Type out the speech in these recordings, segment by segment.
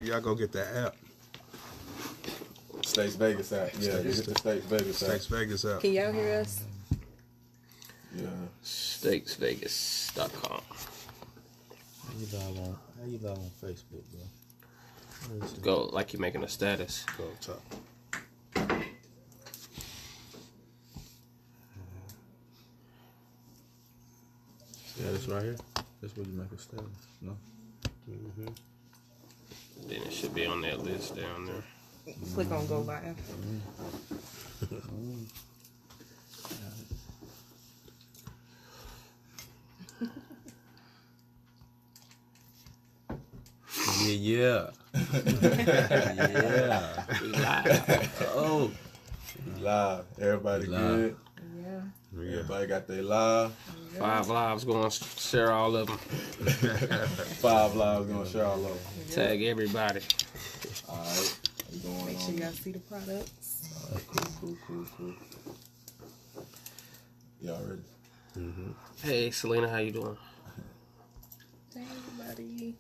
Y'all go get that app. States Vegas app. Yeah, get the States Vegas app. States Vegas app. Can y'all hear us? Yeah. StakesVegas.com. How you live on Facebook, bro? Go like you're making a status. Go up top. Yeah, this right here. This where you make a status. No. Mm-hmm. Then it should be on that list down there. Click on go live. Yeah. Yeah. We live. Oh. We live. Everybody good. Yeah. Everybody got their live. 5 lives going to share all of them. 5 lives gonna share all over. Tag everybody. All right. What's going Make sure on? y'all see the products. All right, cool. Y'all ready? Mm-hmm. Hey, Selena, how you doing? Hey, everybody.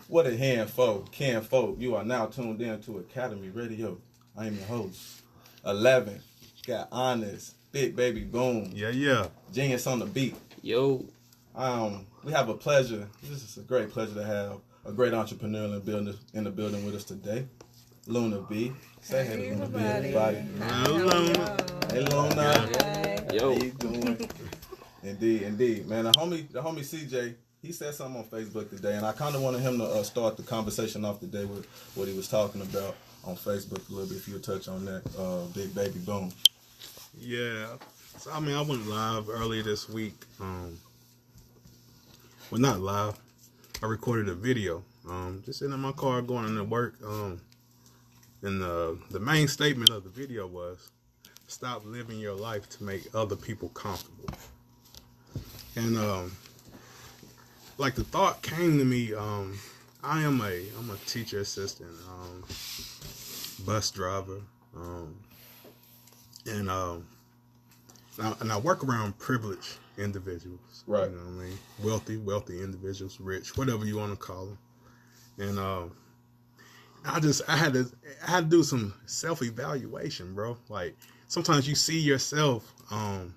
What a hand folk. Can folk. You are now tuned in to Academy Radio. I am your host. 11. Got Honest. Big Baby Boom. Yeah. Genius on the beat. Yo. We have a pleasure. This is a great pleasure to have a great entrepreneur in the building with us today. Luna B. Say hey to Luna B, everybody. Luna. Hey Luna. Hi. Yo. How you doing? Indeed. Man, the homie CJ, he said something on Facebook today, and I kind of wanted him to start the conversation off today with what he was talking about on Facebook a little bit. If you would touch on that, Big Baby Boom. Yeah. So I went live earlier this week. Well, not live. I recorded a video. Just sitting in my car going into work. And the main statement of the video was, stop living your life to make other people comfortable. And like the thought came to me, I'm a teacher assistant, bus driver, and I work around privileged individuals, right? You know what I mean? Wealthy individuals, rich, whatever you want to call them. And I had to do some self-evaluation, bro. Like sometimes you see yourself. I'm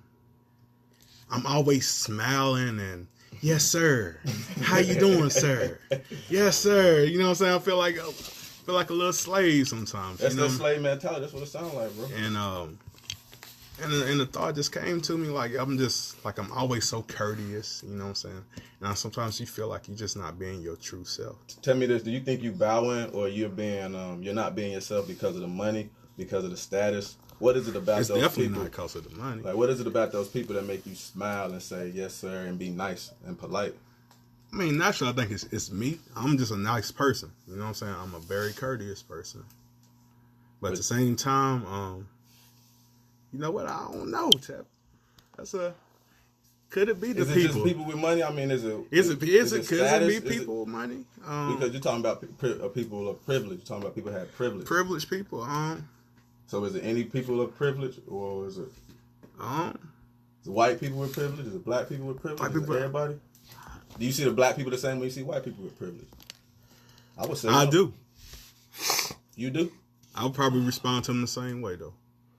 always smiling and yes, sir. How you doing, sir? Yes, sir. You know what I'm saying? I feel like a little slave sometimes. That's you know? the slave mentality. That's what it sounds like, bro. And the thought just came to me like I'm always so courteous. You know what I'm saying? And sometimes you feel like you're just not being your true self. Tell me this: do you think you bowing or you're not being yourself because of the money, because of the status? What is it about it's those definitely people? not because of the money. Like, what is it about those people that make you smile and say yes, sir, and be nice and polite? I mean, naturally, I think it's me. I'm just a nice person. You know what I'm saying? I'm a very courteous person. But at the same time, you know what? I don't know, Tep. Could it be the people? Is it people? just people with money? I mean, could it be status? people with money? Because you're talking about people of privilege. You're talking about people who have privilege. Privileged people. So is it any people of privilege, or is it white people with privilege? Is it black people with privilege? White people. Everybody? Do you see the black people the same way you see white people with privilege? I would say I no. do. You do? I would probably respond to them the same way, though.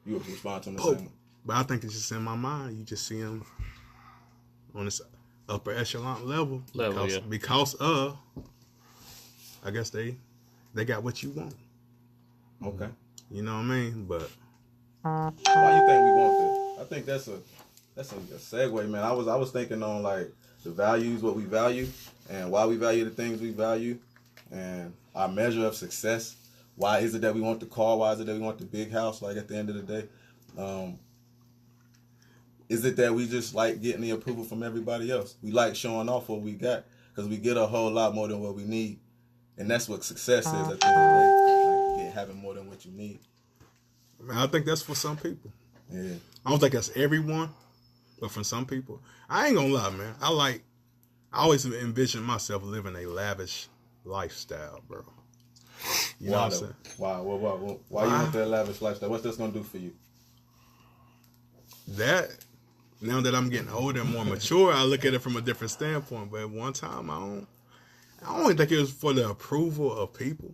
You would respond to them the same way. But I think it's just in my mind. You just see them on this upper echelon level because of, I guess they got what you want. Okay. You know what I mean? But why you think we want that? I think that's a segue, man. I was thinking on like the values, what we value, and why we value the things we value, and our measure of success. Why is it that we want the car? Why is it that we want the big house? Like at the end of the day, is it that we just like getting the approval from everybody else? We like showing off what we got because we get a whole lot more than what we need, and that's what success is at the end of the day. Like having more than what you need. I think that's for some people. Yeah. I don't think that's everyone, but for some people, I ain't gonna lie, man. I always envision myself living a lavish lifestyle, bro. You know what I'm saying? Why you want that lavish lifestyle? What's this gonna do for you? That now that I'm getting older and more mature, I look at it from a different standpoint. But at one time, I don't think it was for the approval of people.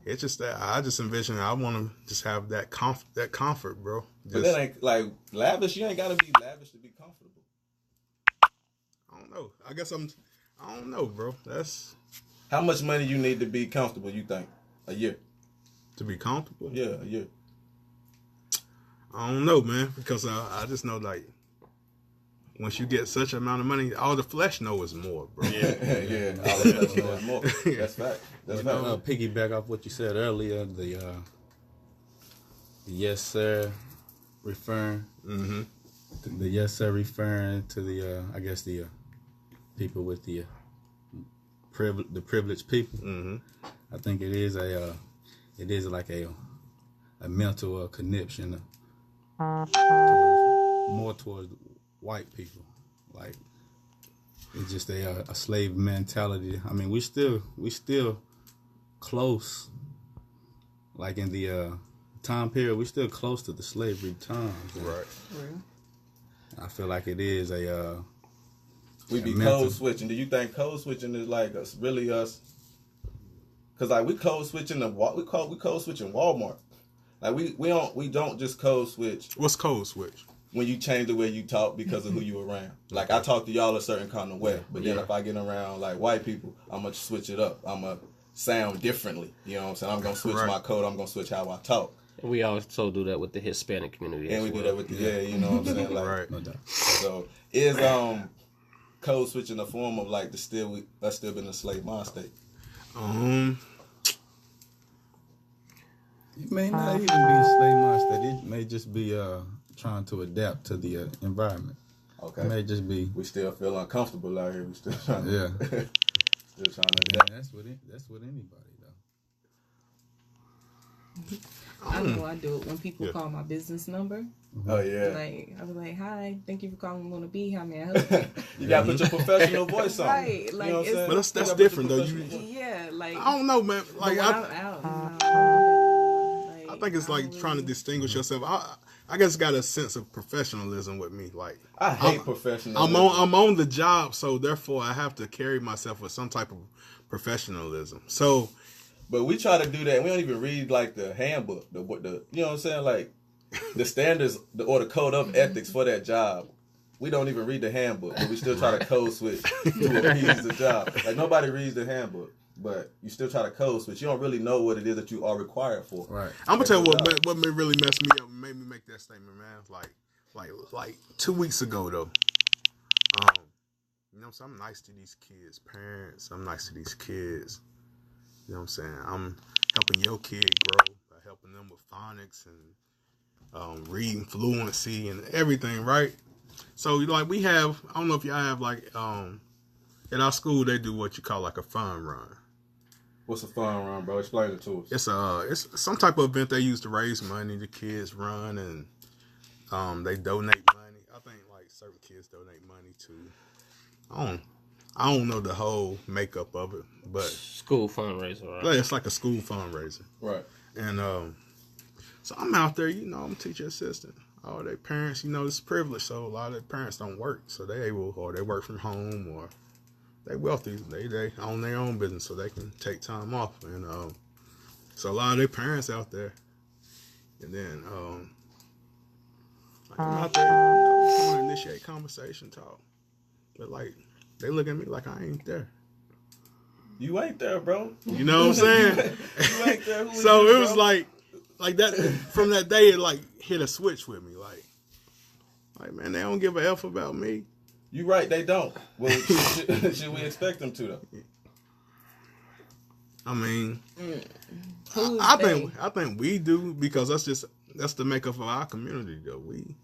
it's just that I just envision I want to just have that comfort, bro. Just, But that ain't like lavish. You ain't gotta be lavish to be comfortable. I don't know. I guess I don't know, bro. That's How much money you need to be comfortable? You think a year? to be comfortable. Yeah, a year. I don't know, man, because I just know like once you get such amount of money, all the flesh know is more, bro. Yeah. All of that knows more. That's fact. That's You fact. know, piggyback off what you said earlier, the yes sir referring, the yes sir referring to the I guess the people with the privileged people. I think it is like a mental connection towards white people. Like it's just a slave mentality. I mean, we still close. Like in the time period, we still close to the slavery times. Right. I feel like it is We be mental. code switching. Do you think code switching is like us, really us? Cause like we code switching we code switching Walmart. Like we don't just code switch What's code switch? when you change the way you talk because of who you around. Like I talk to y'all a certain kind of way, but then if I get around like white people, I'm gonna switch it up. I'm gonna sound differently. You know what I'm saying? I'm gonna switch my code. I'm gonna switch how I talk. We also do that with the Hispanic community. And we do that with the you know what I'm saying? Like, Right. No doubt. So is code switching a form of like us still been a slave mind state? It may not even be a slave master. It may just be trying to adapt to the environment. Okay. It may just be We still feel uncomfortable out here. We still trying to, yeah. still trying to Yeah, adapt. that's what anybody though. I know I do it when people call my business number. Oh yeah. Like I'll be like, "Hi, thank you for calling. Gonna be how may I help you?" You gotta put your professional voice on. Right, You like, know what I'm it's- saying? But that's You gotta put different your though. professional voice. Yeah, like I don't know, man. Like when I I'm out, no, I think it's like trying to distinguish yourself. I guess got a sense of professionalism with me. Like I hate professional. I'm on the job, so therefore I have to carry myself with some type of professionalism. So But we try to do that. We don't even read like the handbook, the you know what I'm saying, like the standards or the code of ethics for that job. We don't even read the handbook, but we still try to code switch to appease the job. Like nobody reads the handbook, but you still try to code switch. You don't really know what it is that you are required for. Right. I'm gonna tell you what really messed me up and made me make that statement, man. Like 2 weeks ago though. You know, so I'm nice to these kids' parents. I'm nice to these kids. You know what I'm saying? I'm helping your kid grow by helping them with phonics and reading fluency and everything, right? So like we have, I don't know if y'all have like at our school they do what you call like a fun run. What's a fun run, bro? Explain it to us. It's some type of event they use to raise money. The kids run and they donate money. I think like certain kids donate money to. I don't know the whole makeup of it, but School fundraiser, right? it's like a school fundraiser. Right. And so I'm out there, you know, I'm a teacher assistant. All their parents, you know, it's privileged, so a lot of their parents don't work, so they work from home, or they wealthy, they own their own business, so they can take time off. And so a lot of their parents out there, and then like I'm out there, you know, trying to initiate conversation, talk, but like they look at me like I ain't there. You ain't there, bro. You know what I'm saying? You ain't there. Who So you, it was bro? like that from that day. It like hit a switch with me. Like man, they don't give a f about me. You right, they don't. Well, should we expect them to though? I mean, Who's I they? think we do, because that's the makeup of our community though. We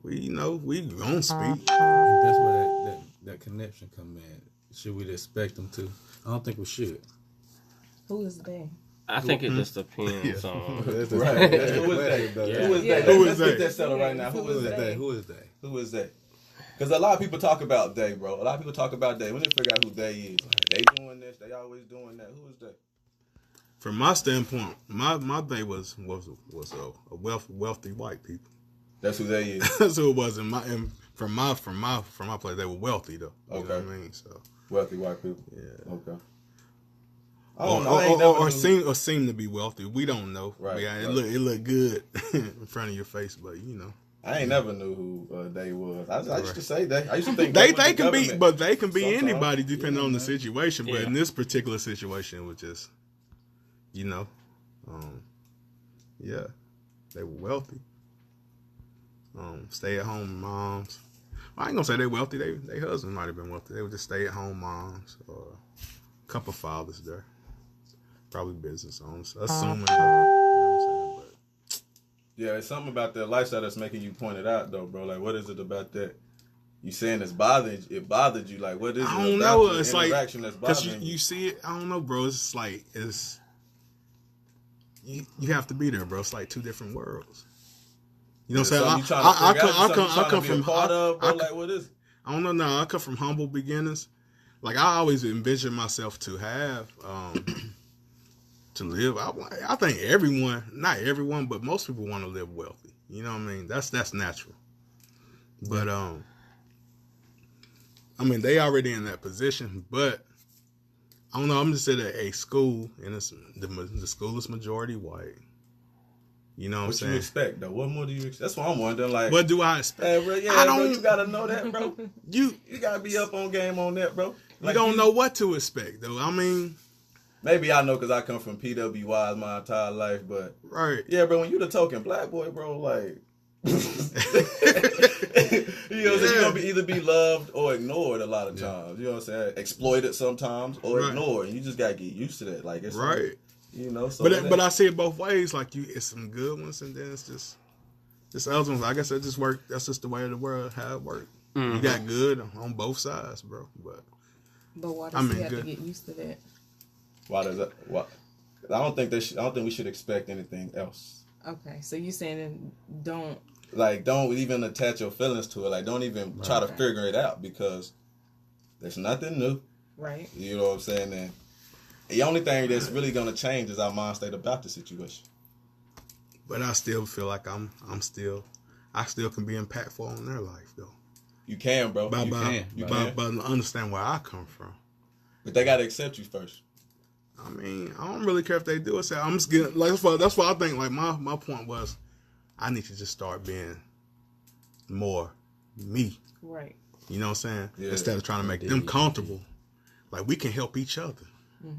you know we don't speak. And that's where that connection come in. Should we expect them to? I don't think we should. Who is they? I think it just depends on. Right. Who is that? Yeah. Who is Yeah. that? Who is Let's that? get that settled right now. Who is that? Who is they? Who is that? Because a lot of people talk about they, bro. A lot of people talk about they. We need to figure out who they is. They doing this. They always doing that. Who is that? From my standpoint, my day was a wealthy white people. That's who they is. That's who it was from my place. They were wealthy though. You know Okay. what I mean? So Wealthy white people. yeah. Okay. I don't know. I ain't never knew. Or seem to be wealthy. We don't know. Right. Yeah, Right. It look good in front of your face, but you know. I ain't never knew who they was. I used to say that. I used to think They that was the can be, government. but they can be Sometimes. anybody depending on the man. situation. But Yeah. in this particular situation, it was just, you know, yeah, they were wealthy. Stay at home moms. I ain't gonna say they wealthy. They husband might have been wealthy. They were just stay at home moms or a couple fathers there, probably business owners. Assuming, you know what I'm saying? But Yeah, it's something about that lifestyle that's making you point it out, though, bro. Like, what is it about that? You saying it bothered you? Like, what is it I don't about know. the It's like interaction that's because bothering you? you see it. I don't know, bro. It's like you have to be there, bro. It's like two different worlds. You know what I'm saying? I come from part of, bro. Like, what is it? I don't know. No, I come from humble beginnings. Like I always envision myself to have to live. I think everyone, not everyone, but most people want to live wealthy. You know what I mean? That's natural. But I mean, they already in that position. But I don't know. I'm just at a school, and the school is majority white. You know what I'm What saying? you expect, though? What more do you expect? That's what I'm wondering. Like, What do I expect? hey, bro, yeah, I bro, don't- you gotta know that, bro. You You gotta be up on game on that, bro. Like, don't know what to expect, though. I mean, Maybe I know because I come from PWIs my entire life, but right. yeah, bro, when you the token black boy, bro, like, you know what I'm saying? You're gonna either be loved or ignored a lot of times. You know what I'm saying? Exploited sometimes or Right. ignored. And you just gotta get used to that. Like, it's Right. You know, so But I see it both ways. Like it's some good ones, and then it's just other ones. I guess that just work. That's just the way of the world, how it works. You got good on both sides, bro. But why I does mean, he have good. to get used to that? why does that? Why? I don't think we should expect anything else. Okay, so you saying don't. Like, don't even attach your feelings to it. Like, don't even try to figure it out because there's nothing new. Right. You know what I'm saying? And the only thing that's really gonna change is our mind state about the situation. But I still feel like I still can be impactful on their life though. You can, bro. By understand where I come from. But they gotta accept you first. I mean, I don't really care if they do it. So I'm just getting like that's why I think like my point was I need to just start being more me. Right. You know what I'm saying? Yeah. Instead of trying to make them comfortable. Like we can help each other.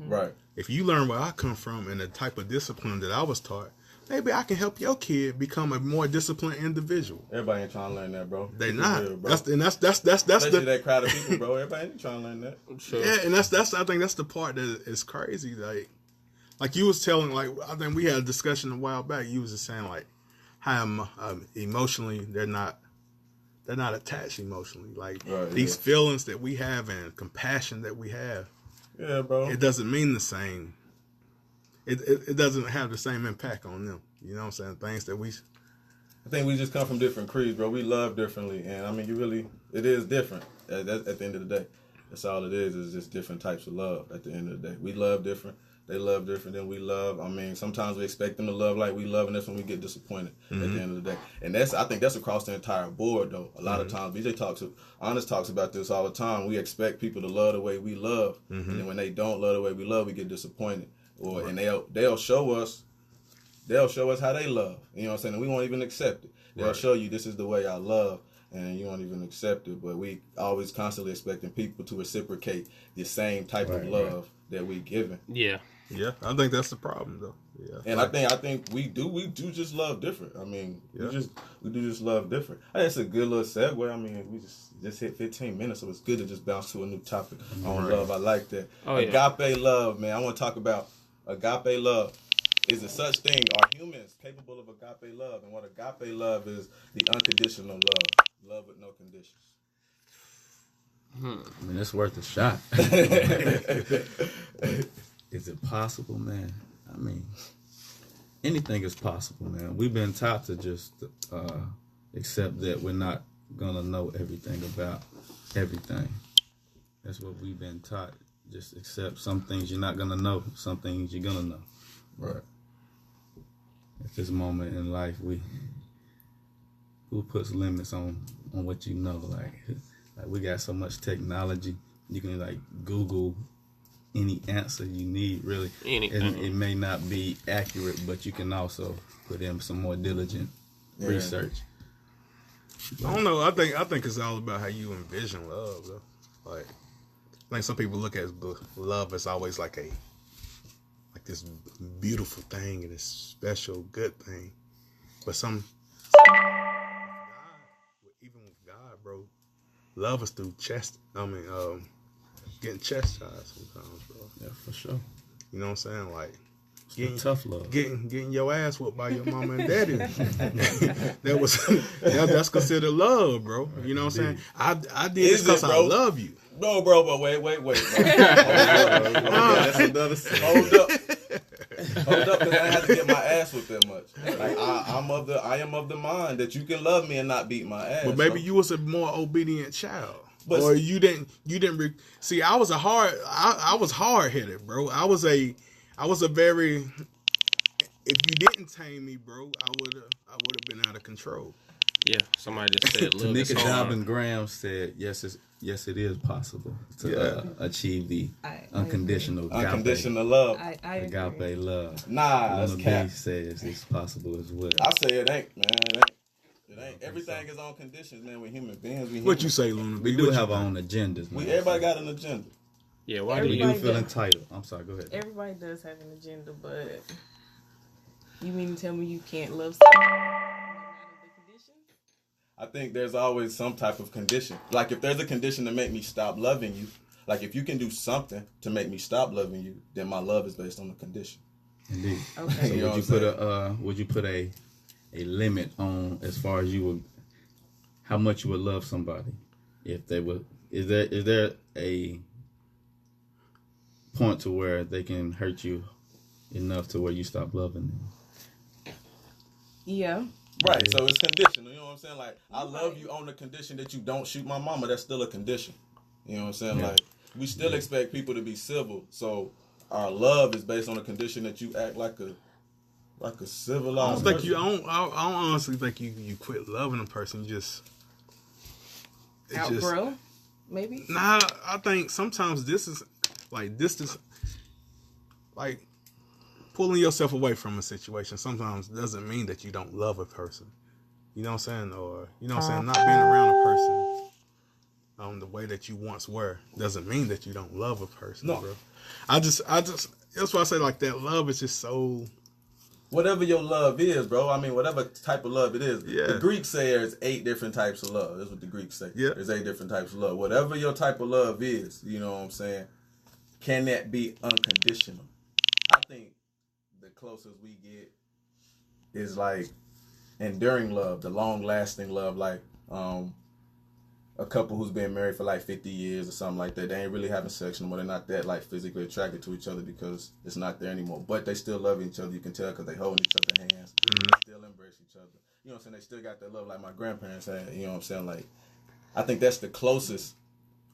Right. If you learn where I come from and the type of discipline that I was taught, maybe I can help your kid become a more disciplined individual. Everybody ain't trying to learn that, bro. They Keep it not. real, bro. That's Especially the that crowd of people, bro. Everybody ain't trying to learn that. Sure. yeah, and that's I think that's the part that is crazy. Like you was telling, like I think we had a discussion a while back. You was just saying like how emotionally they're not attached emotionally. Like these feelings that we have and compassion that we have. Yeah, bro. It doesn't mean the same. It doesn't have the same impact on them. You know what I'm saying? Things that we. I think we just come from different creeds, bro. We love differently, and I mean, it is different. At the end of the day, that's all it is just different types of love. At the end of the day, we love different. They love different than we love. I mean, sometimes we expect them to love like we love, and that's when we get disappointed at the end of the day. And I think that's across the entire board, though. A lot of times, Honest talks about this all the time. We expect people to love the way we love, and then when they don't love the way we love, we get disappointed. And they'll show us how they love. You know what I'm saying? And we won't even accept it. They'll show you this is the way I love, and you won't even accept it. But we always constantly expecting people to reciprocate the same type of love that we giving. Yeah. Yeah, I think that's the problem though. Yeah, And I think we do just love different. I mean, we do just love different. I think it's a good little segue. I mean, we just hit 15 minutes, so it's good to just bounce to a new topic on love. I like that. Oh, yeah. Agape love, man. I want to talk about agape love. Is there such thing? Are humans capable of agape love? And what agape love is the unconditional love with no conditions. I mean, it's worth a shot. Is it possible, man? I mean, anything is possible, man. We've been taught to just accept that we're not gonna know everything about everything. That's what we've been taught. Just accept some things you're not gonna know, some things you're gonna know. Right. At this moment in life, who puts limits on what you know? Like we got so much technology. You can like Google any answer you need, really. Anything. And it may not be accurate, but you can also put in some more diligent research. I don't know. I think it's all about how you envision love, though. Like, I think some people look at love as always like this beautiful thing and this special good thing, but even with God, bro, love is through getting chastised sometimes, bro. Yeah, for sure. You know what I'm saying? Like, Tough love. Getting your ass whooped by your mama and daddy. That's considered love, bro. You know what I'm saying? I did this because I love you. No, bro, but wait. Bro. That's another thing. Hold up, because I had to get my ass whooped that much. Like I am of the mind that you can love me and not beat my ass. But maybe bro. you was a more obedient child. But or you didn't see. I was hard headed, bro. I was a very. If you didn't tame me, bro, I would have been out of control. Yeah, somebody just said, "Look, it's Tanika hard." Job Graham said, "Yes, it is possible to achieve the unconditional love, agape love." Nah, that's cap. B says it's possible as well. I say it ain't, man. It ain't. Everything is on conditions, man. We're human beings. What you say, Luna? We do have our own agendas, man. Everybody got an agenda. Yeah, why Do do you you feel entitled? I'm sorry, go ahead. Everybody does have an agenda, but you mean to tell me you can't love someone no matter the condition? I think there's always some type of condition. Like if there's a condition to make me stop loving you, like if you can do something to make me stop loving you, then my love is based on the condition. Indeed. Okay. So You know would you put a limit on as far as how much you would love somebody if they would? Is there a point to where they can hurt you enough to where you stop loving them? Yeah. Right, so it's conditional, you know what I'm saying? Like, I love you on the condition that you don't shoot my mama, that's still a condition. You know what I'm saying? Yeah. Like, we still expect people to be civil, so our love is based on the condition that you act like a civilized person. I don't honestly think you quit loving a person. You just... Outgrow, maybe? Nah, I think sometimes distance like pulling yourself away from a situation sometimes doesn't mean that you don't love a person. You know what I'm saying? Or, you know what I'm saying? Not being around a person the way that you once were doesn't mean that you don't love a person, bro. I just that's why I say like that love is just so... Whatever your love is, bro. I mean, whatever type of love it is. Yeah. The Greeks say there's 8 different types of love. That's what the Greeks say. Yeah. There's 8 different types of love. Whatever your type of love is, you know what I'm saying? Can that be unconditional? I think the closest we get is like enduring love, the long-lasting love, like a couple who's been married for like 50 years or something like that. They ain't really having sex no more. They're not that like physically attracted to each other because it's not there anymore. But they still love each other. You can tell because they holding each other's hands. They still embrace each other. You know what I'm saying? They still got that love like my grandparents had. You know what I'm saying? Like, I think that's the closest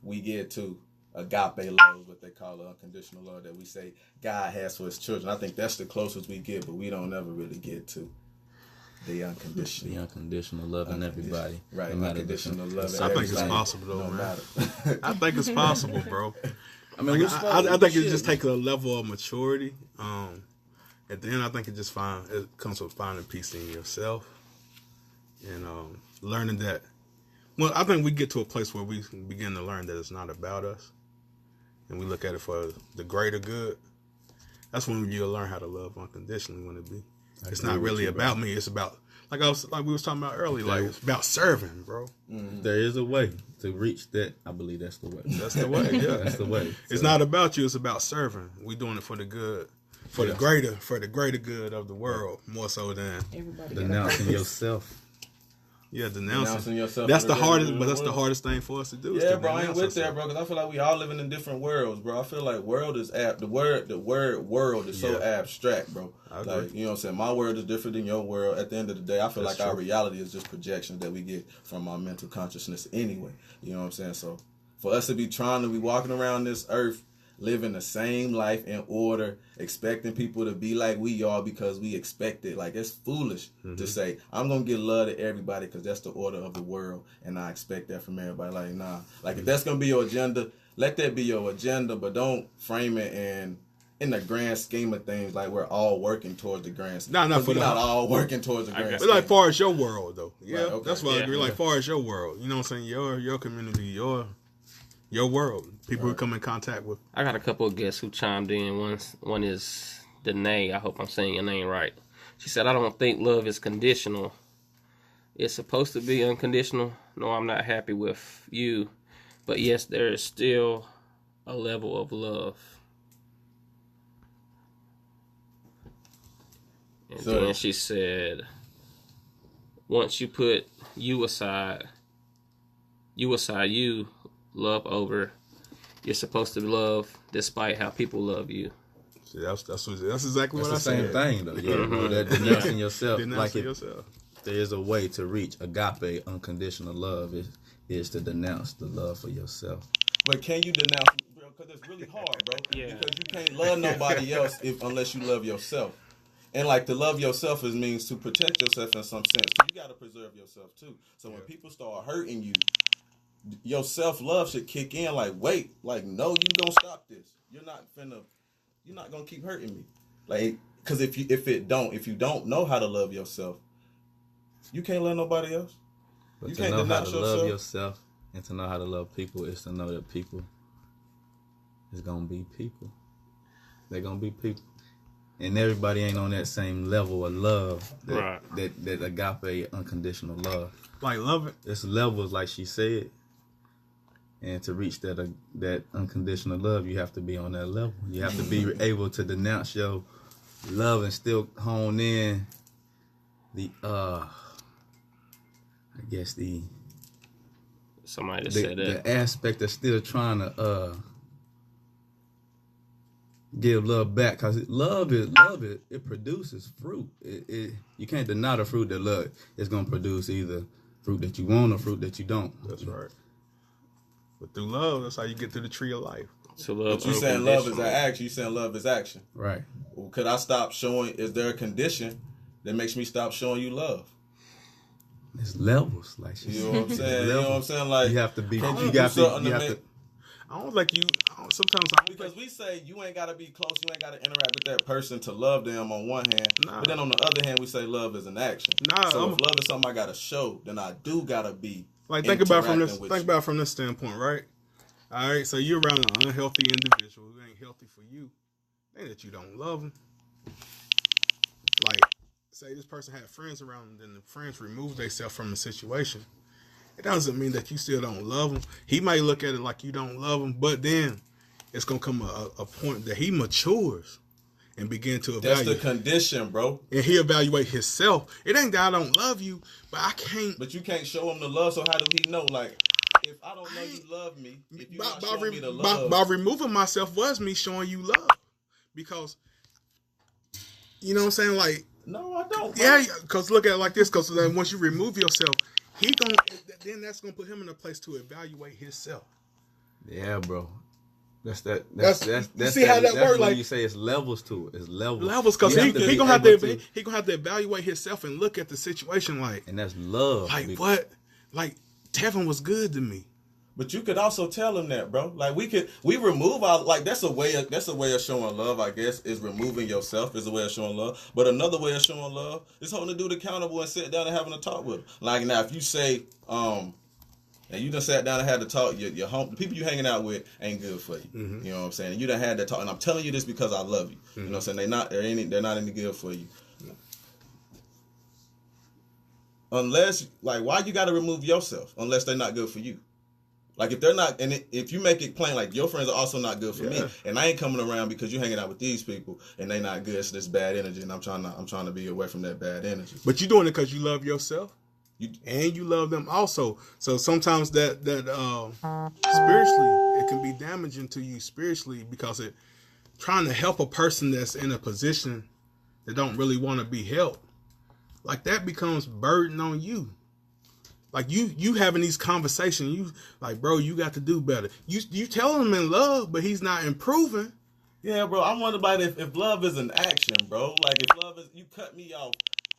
we get to agape love, is what they call it, unconditional love that we say God has for his children. I think that's the closest we get, but we don't ever really get to the unconditional love in everybody. Right, no unconditional love. I think it's possible though, man. I think it's possible, bro. I mean, I think it just takes a level of maturity. At the end, I think it comes with finding peace in yourself and learning that. Well, I think we get to a place where we begin to learn that it's not about us, and we look at it for the greater good. That's when you'll learn how to love unconditionally. When it be, it's not really about me. It's about like we was talking about earlier. Like it's about serving, bro. Mm-hmm. There is a way to reach that. I believe that's the way. That's the way. Yeah, that's the way. It's not about you. It's about serving. We're doing it for the good, for the greater good of the world, more so than Everybody denouncing yourself. Yeah, denouncing yourself. That's the hardest, but that's the hardest thing for us to do. Yeah, bro, I ain't with that, bro, because I feel like we all living in different worlds, bro. I feel like world is the word world is so abstract, bro. Like, you know what I'm saying? My world is different than your world. At the end of the day, I feel like our reality is just projections that we get from our mental consciousness anyway. You know what I'm saying? So for us to be trying to be walking around this earth, living the same life in order, expecting people to be like we are because we expect it. Like, it's foolish to say, I'm going to give love to everybody because that's the order of the world, and I expect that from everybody. Like, nah. Like, if that's going to be your agenda, let that be your agenda, but don't frame it in the grand scheme of things like we're all working towards the grand scheme. Not for we're not all working towards the grand But scheme. like far as your world though. Yeah. Right, okay. That's what I Yeah. agree. Like far as your world. You know what I'm saying? Your community, your world. People who come in contact with. I got a couple of guests who chimed in. One is Danae. I hope I'm saying your name right. She said, I don't think love is conditional. It's supposed to be unconditional. No, I'm not happy with you. But yes, there is still a level of love. And So- then she said, once you put you aside, you love over. You're supposed to love despite how people love you. See, that's exactly That's what I the same said. thing, though. Yeah, bro, that denouncing yourself. Denounce Like yourself. there is a way to reach agape, unconditional love. Is to denounce the love for yourself. But can you denounce, bro? Because it's really hard, bro. Yeah. Because you can't love nobody else unless you love yourself. And like to love yourself means to protect yourself in some sense. You got to preserve yourself too. So when people start hurting you, your self-love should kick in. Like, wait, like, no, you gonna stop this. You're not gonna keep hurting me. Like, because if you don't know how to love yourself, you can't love nobody else. But You to can't know how denounce to love yourself. yourself and to know how to love people is to know that people is gonna be people. They're gonna be people. And everybody ain't on that same level of love that agape unconditional love. Like love it. It's levels, like she said. And to reach that unconditional love, you have to be on that level. You have to be able to denounce your love and still hone in the Somebody said that. the aspect of still trying to give love back, because love it produces fruit. You can't deny the fruit that love is going to produce, either fruit that you want or fruit that you don't. That's right. But through love, that's how you get through the tree of life. So love But you saying love is an unconditional. action. You saying love is action. Right. Well, could I stop showing? Is there a condition that makes me stop showing you love? It's levels, like she You said. know what I'm saying? You know what I'm saying? Like You have to be. can You do got to. something You to have make- to. I don't like you. Sometimes I don't Because we say you ain't got to be close, you ain't got to interact with that person to love them on one hand. Nah. But then on the other hand, we say love is an action. Nah, so I'm- if love is something I got to show, then I do got to be like think about from interacting with you. this standpoint, right? All right, so you're around an unhealthy individual who ain't healthy for you. Ain't that you don't love them. Like, say this person had friends around them, then the friends remove themselves from the situation. It doesn't mean that you still don't love him. He might look at it like you don't love him, but then it's gonna come a point that he matures and begin to That's evaluate. the condition, bro. And he evaluate himself. It ain't that I don't love you, but I can't. But you can't show him the love, so how do he know? Like, if I don't know you love me, if you're not showing me the love. By removing myself was me showing you love, because you know what I'm saying. Like, No, I don't. Bro. yeah, because look at it like this. Because then once you remove yourself, then that's gonna put him in a place to evaluate himself. Yeah, bro. That's that. You see how that that's work, when like- you say it's levels to it. It's levels. Because You he have to be gonna have able to he gonna have to evaluate himself and look at the situation like and that's love. what, like Tevin was good to me. But you could also tell him that, bro. Like we remove our, like that's a way of showing love, I guess, is removing yourself is a way of showing love. But another way of showing love is holding the dude accountable and sitting down and having a talk with him. Like now, if you say, and you done sat down and had to talk, your home, the people you hanging out with ain't good for you. Mm-hmm. You know what I'm saying? You done had that talk, and I'm telling you this because I love you. You know what I'm saying? They're not any good for you. Unless, like, why you got to remove yourself unless they're not good for you? Like, if they're not, and if you make it plain, like, your friends are also not good for me, and I ain't coming around because you hanging out with these people and they not good, it's this bad energy, and I'm trying to be away from that bad energy. But you doing it because you love yourself. You, And you love them also. So sometimes that spiritually, it can be damaging to you spiritually because it trying to help a person that's in a position that don't really want to be helped. Like that becomes burden on you. Like you having these conversations, you like, bro, you got to do better. You tell him in love, but he's not improving. yeah, bro, I'm wondering about if love is an action, bro. Like, if love is, you cut me off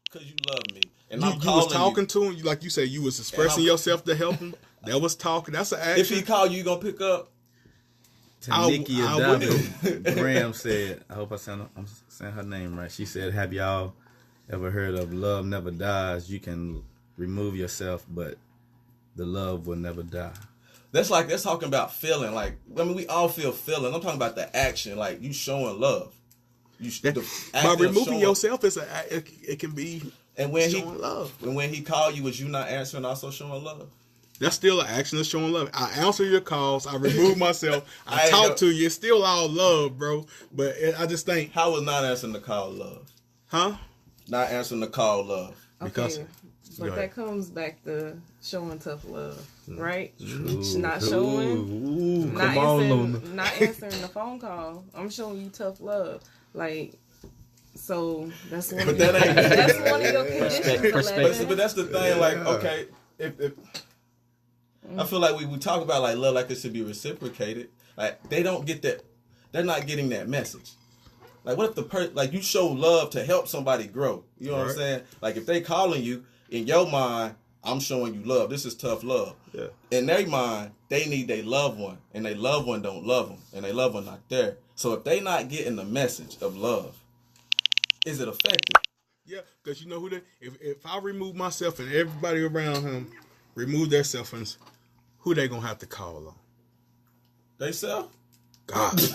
because you love me. And I'm You calling was talking you. to him, like you said, you was expressing I'm- yourself to help him. That was talking. That's an action. If he call you, you gonna pick up? Tanikia Graham said, I hope I'm saying her name right. She said, have y'all ever heard of love never dies? You can remove yourself, but the love will never die. That's talking about feeling. Like, I mean, we all feel feeling. I'm talking about the action, like you showing love. By removing yourself, it can be showing love. And when he called you, was you not answering, also showing love? That's still an action of showing love. I answer your calls. I remove myself. I talk to you. It's still all love, bro. But I just think, how was not answering the call love? Huh? Not answering the call love. Because. Okay. But that comes back to showing tough love, right? Ooh, not showing, not answering the phone call. I'm showing you tough love, like. So that's one. But that ain't. That's one of your conditions. But that's the thing. Like, okay, if I feel like we talk about like love like it should be reciprocated. Like they don't get that. They're not getting that message. Like what if the like you show love to help somebody grow? You know what I'm saying? Like if they calling you, in your mind, I'm showing you love. This is tough love. Yeah. In their mind, they need their loved one, and their loved one don't love them, and their loved one not there. So if they not getting the message of love, is it effective? Yeah, because you know who if I remove myself and everybody around him remove their cell phones, who they gonna have to call on? They self? God. You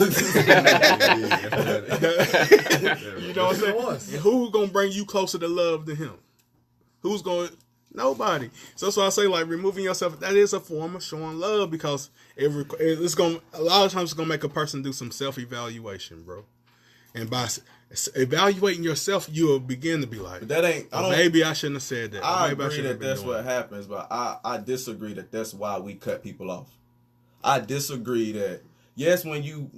know what I'm saying? And who's gonna bring you closer to love than him? Who's going? Nobody. So that's why I say, like, removing yourself, that is a form of showing love, because it's going a lot of times it's gonna make a person do some self-evaluation, bro. And by evaluating yourself, you'll begin to be like, that ain't. Maybe I shouldn't have said that. I maybe agree that that's what happens, but I disagree that that's why we cut people off. I disagree that yes, when you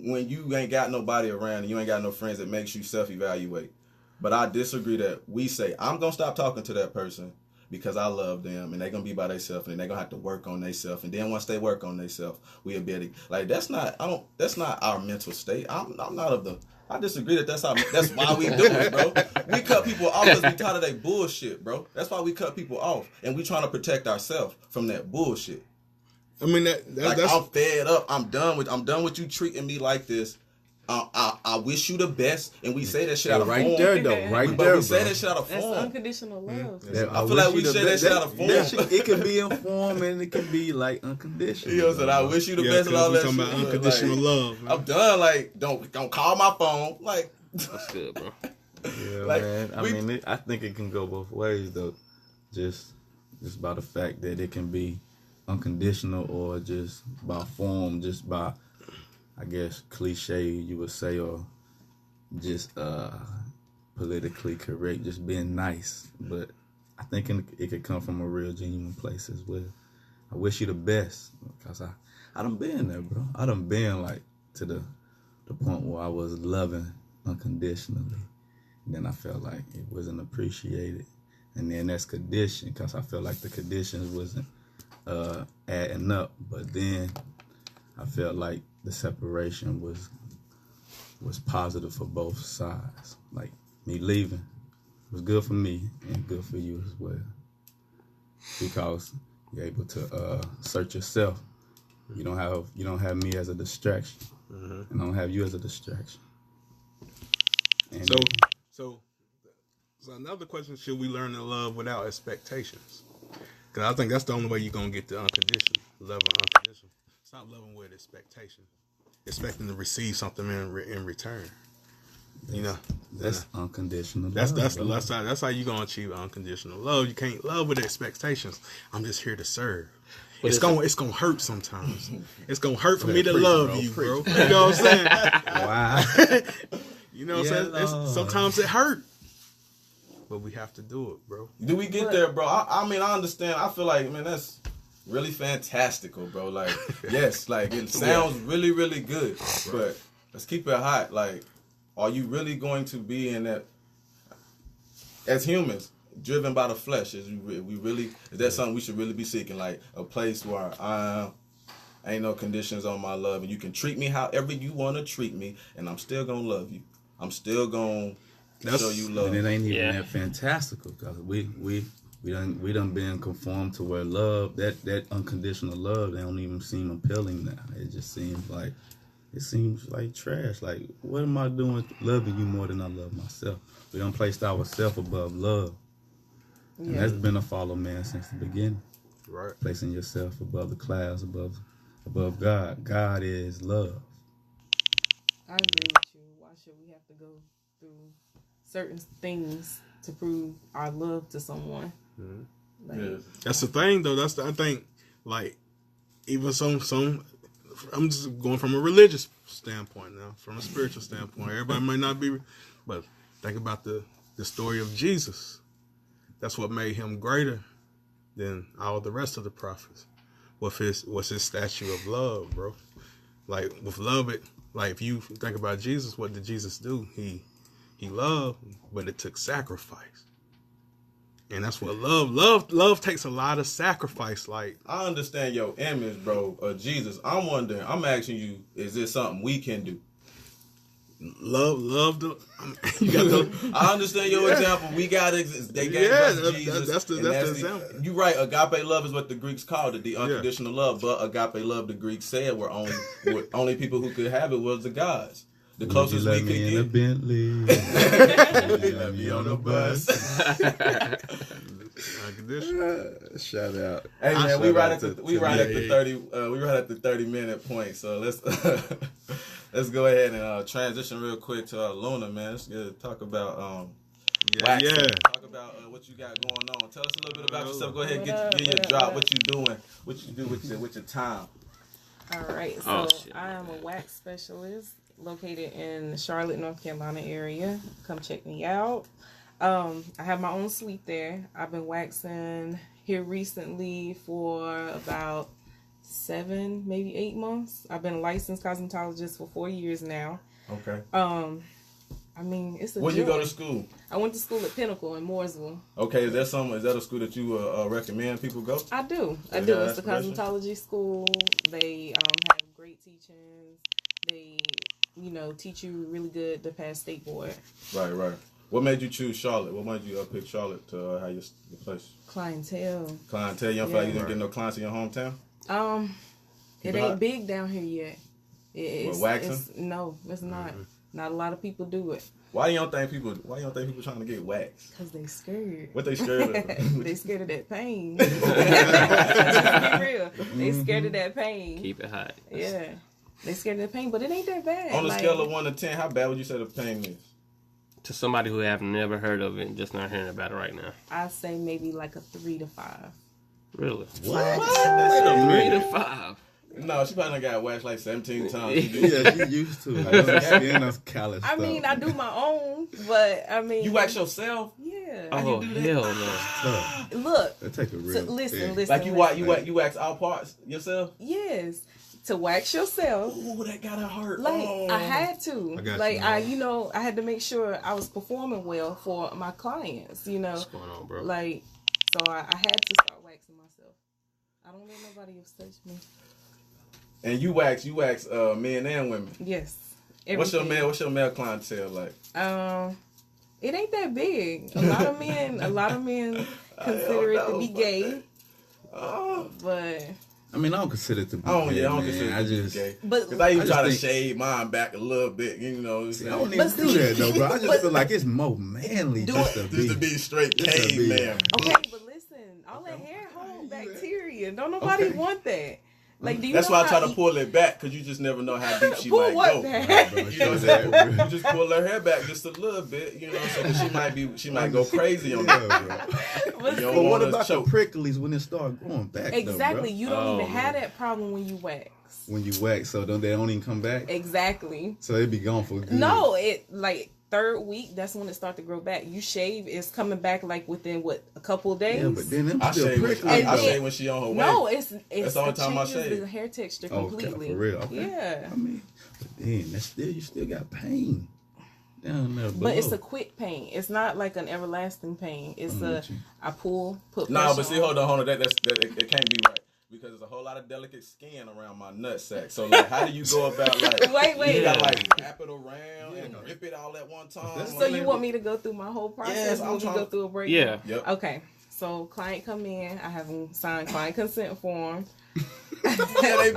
ain't got nobody around and you ain't got no friends, it makes you self-evaluate. But I disagree that we say, I'm going to stop talking to that person because I love them and they're going to be by themselves and they're going to have to work on themselves. And then once they work on themselves, we'll be able to, like, that's not our mental state. I'm not of the, I disagree that that's why we do it, bro. We cut people off because we tired of that bullshit, bro. That's why we cut people off. And we trying to protect ourselves from that bullshit. I mean, that's... I'm fed up. I'm done with you treating me like this. I wish you the best, and we say that shit out of right form. There, though. Right there, we say that shit out of form. That's unconditional love. I feel like we say that shit out of form. It can be in form, and it can be like unconditional. You know what I'm saying? I wish you the best and all that shit. Talking about unconditional love. Man. I'm done. Like, don't call my phone. Like, that's good, bro. Yeah, like, man. I think it can go both ways, though. Just by the fact that it can be unconditional, or just by form, just by, I guess, cliche you would say, or just politically correct, just being nice. But I think it could come from a real genuine place as well. I wish you the best, because I done been there, bro. I done been like to the point where I was loving unconditionally, and then I felt like it wasn't appreciated, and then that's conditioned, because I felt like the conditions wasn't adding up. But then I felt like the separation was positive for both sides. Like me leaving was good for me and good for you as well, because you're able to search yourself. You don't have me as a distraction, and I don't have you as a distraction. And so another question: should we learn to love without expectations? Because I think that's the only way you're gonna get the unconditional love and unconditional. Stop loving with expectation, expecting to receive something in return. That's unconditional. That's how you gonna achieve unconditional love. You can't love with expectations. I'm just here to serve. It's gonna hurt sometimes. It's gonna hurt for me to love you, bro. You know what I'm saying? Wow. You know what I'm saying? Sometimes it hurt, but we have to do it, bro. Do we get there, bro? I mean, I understand. I feel like, man, that's really fantastical, bro. Like, yes, like it sounds really, really good, but let's keep it hot. Like, are you really going to be in that, as humans, driven by the flesh? Is that something we should really be seeking? Like a place where ain't no conditions on my love, and you can treat me however you want to treat me, and I'm still gonna love you. I'm still gonna show you love. And it ain't even that fantastical, because we done been conformed to where love, that unconditional love, they don't even seem appealing now. It just seems like it seems like trash. Like, what am I doing loving you more than I love myself? We don't place ourselves above love. Yeah. And that's been a fall of man since the beginning. Right. Placing yourself above the clouds, above God. God is love. I agree with you. Why should we have to go through certain things to prove our love to someone? Like, that's the thing, though. I think, like, even some. I'm just going from a religious standpoint now, from a spiritual standpoint. Everybody might not be, but think about the story of Jesus. That's what made him greater than all the rest of the prophets. Was his statue of love, bro. Like, with love, if you think about Jesus, what did Jesus do? He loved, but it took sacrifice. And that's what love takes a lot of sacrifice. Like, I understand your image, bro, of Jesus. I'm wondering, I'm asking you, is this something we can do? Love you got to, I understand your example. We got they gave us Jesus. That's the example. You're right. Agape love is what the Greeks called it, the unconditional love. But agape love, the Greeks said, were only people who could have it was the gods. The closest we could get. In a Bentley. Let me on the bus. Shout out. Hey man, we right at the 30-minute point. So let's go ahead and transition real quick to Luna, man. Let's talk about waxing. Talk about what you got going on. Tell us a little bit about yourself. Go ahead and get your drop. What you doing? What you do with your time? All right. So I am a wax specialist located in Charlotte, North Carolina area. Come check me out. I have my own suite there. I've been waxing here recently for about 7, maybe 8 months. I've been a licensed cosmetologist for 4 years now. Okay. I mean, it's a Where'd you go to school? I went to school at Pinnacle in Mooresville. Okay, is that a school that you recommend people go? I do. It's a cosmetology school. They have great teachings. They, teach you really good to pass state board. Right. What made you choose Charlotte? What made you pick Charlotte to have your place? Clientele. You don't feel like you didn't get no clients in your hometown? It ain't big down here yet. It's waxing? No, it's not. Mm-hmm. Not a lot of people do it. Why you don't think people trying to get waxed? Because they scared. What they scared of? They scared of that pain. Let's be real. They scared of that pain. Keep it hot. Yeah. They scared of the pain, but it ain't that bad. On a scale of 1 to 10, how bad would you say the pain is? To somebody who have never heard of it and just not hearing about it right now. I'd say maybe like a 3 to 5. Really? What? That's a 3 to 5. No, she probably got waxed like 17 times. Yeah, she used to. Callous I mean, I do my own, but I mean... You wax yourself? Yeah. Oh, hell no. Look. That take a real... Listen. Like you wax all parts yourself? Yes. To wax yourself. Ooh, that gotta hurt. Like, I had to. I I had to make sure I was performing well for my clients, What's going on, bro? Like, so I had to start waxing myself. I don't let nobody else touch me. And you wax men and women. Yes. What's your male clientele like? It ain't that big. A lot of men consider it to be gay. But I mean, I don't consider it to be gay. I don't consider it to be gay. Because I even try to shave mine back a little bit, See, I don't even do that though, bro. I just feel like it's more manly just to be straight caveman. Okay, but listen, all that hair hold bacteria. Don't nobody want that. Like, do you That's know why I try to pull it back, because you just never know how deep she might go. You just pull her hair back just a little bit, so she might go crazy on that. But what about the pricklies when it start growing back? Exactly. Though, you don't even have that problem when you wax. When you wax, so they don't even come back? Exactly. So it be gone for good. No, third week, that's when it start to grow back. You shave, it's coming back like within a couple of days. Yeah, but then I shave when she on her way. No, it's that's the only time I shave. The hair texture completely. For real. Okay. Yeah. I mean, but then you still got pain down there below. But it's a quick pain. It's not like an everlasting pain. It's I put pressure. No, but see, hold on. That it can't be right. Because there's a whole lot of delicate skin around my nutsack. So, how do you go about, wait. You gotta, wrap it around and grip it all at one time? So, you want me to go through my whole process when we go through a break? Yeah. Yep. Okay. So, client come in. I have them sign client consent form. Yeah, they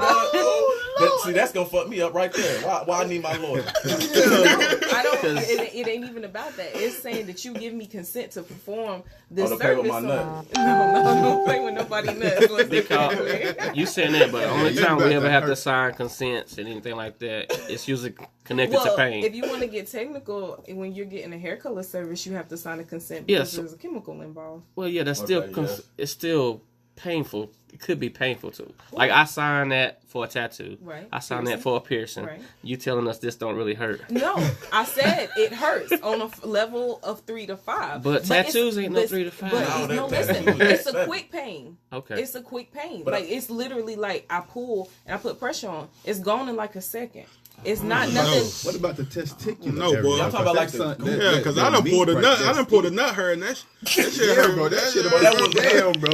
See, that's gonna fuck me up right there. Why I need my lawyer? No, I don't. It ain't even about that. It's saying that you give me consent to perform this to service. play with my nut. No, don't play with nobody nuts. Because you saying that, but the only time we ever have to sign consents and anything like that, it's usually connected to pain. If you want to get technical, when you're getting a hair color service, you have to sign a consent because there's a chemical involved. Well, yeah, that's still it's still painful. It could be painful too. Like I signed that for a tattoo. Right. I signed that for a piercing. Right. You telling us this don't really hurt? No, I said it hurts on a level of 3 to 5. But tattoos ain't no 3 to 5. But listen, it's a quick pain. Okay. It's a quick pain. But like it's literally like I pull and I put pressure on. It's gone in like a second. It's not nothing. What about the testicular? No, boy. I'm talking about like the because I done pulled a nut. I done pulled a nut hair, and that shit hurt, bro. That shit, that was damn, bro.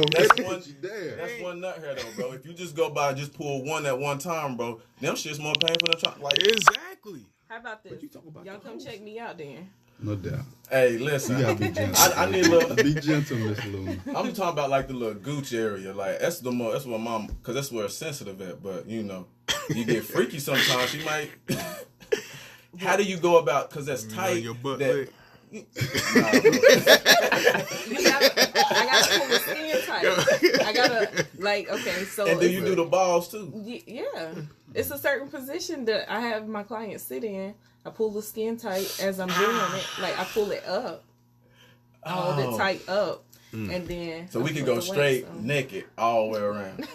That's one nut hair though, bro. If you just go by, just pull one at one time, bro. Them shit's more painful than trying. Like exactly. How about this? Y'all come check me out then. No doubt. Hey, listen. You gotta be gentle. I need a little. Be gentle, Miss Luna. I'm talking about like the little gooch area. Like that's where mom, because that's where it's sensitive at. But you know, you get freaky sometimes. She might. How do you go about? Because that's tight. Your butt that, lick. I gotta pull the skin tight. I gotta okay. So and do you do the balls too? Yeah, it's a certain position that I have my clients sit in. I pull the skin tight as I'm doing it. Like I pull it up, hold it tight up, and then so we can go straight naked all the way around.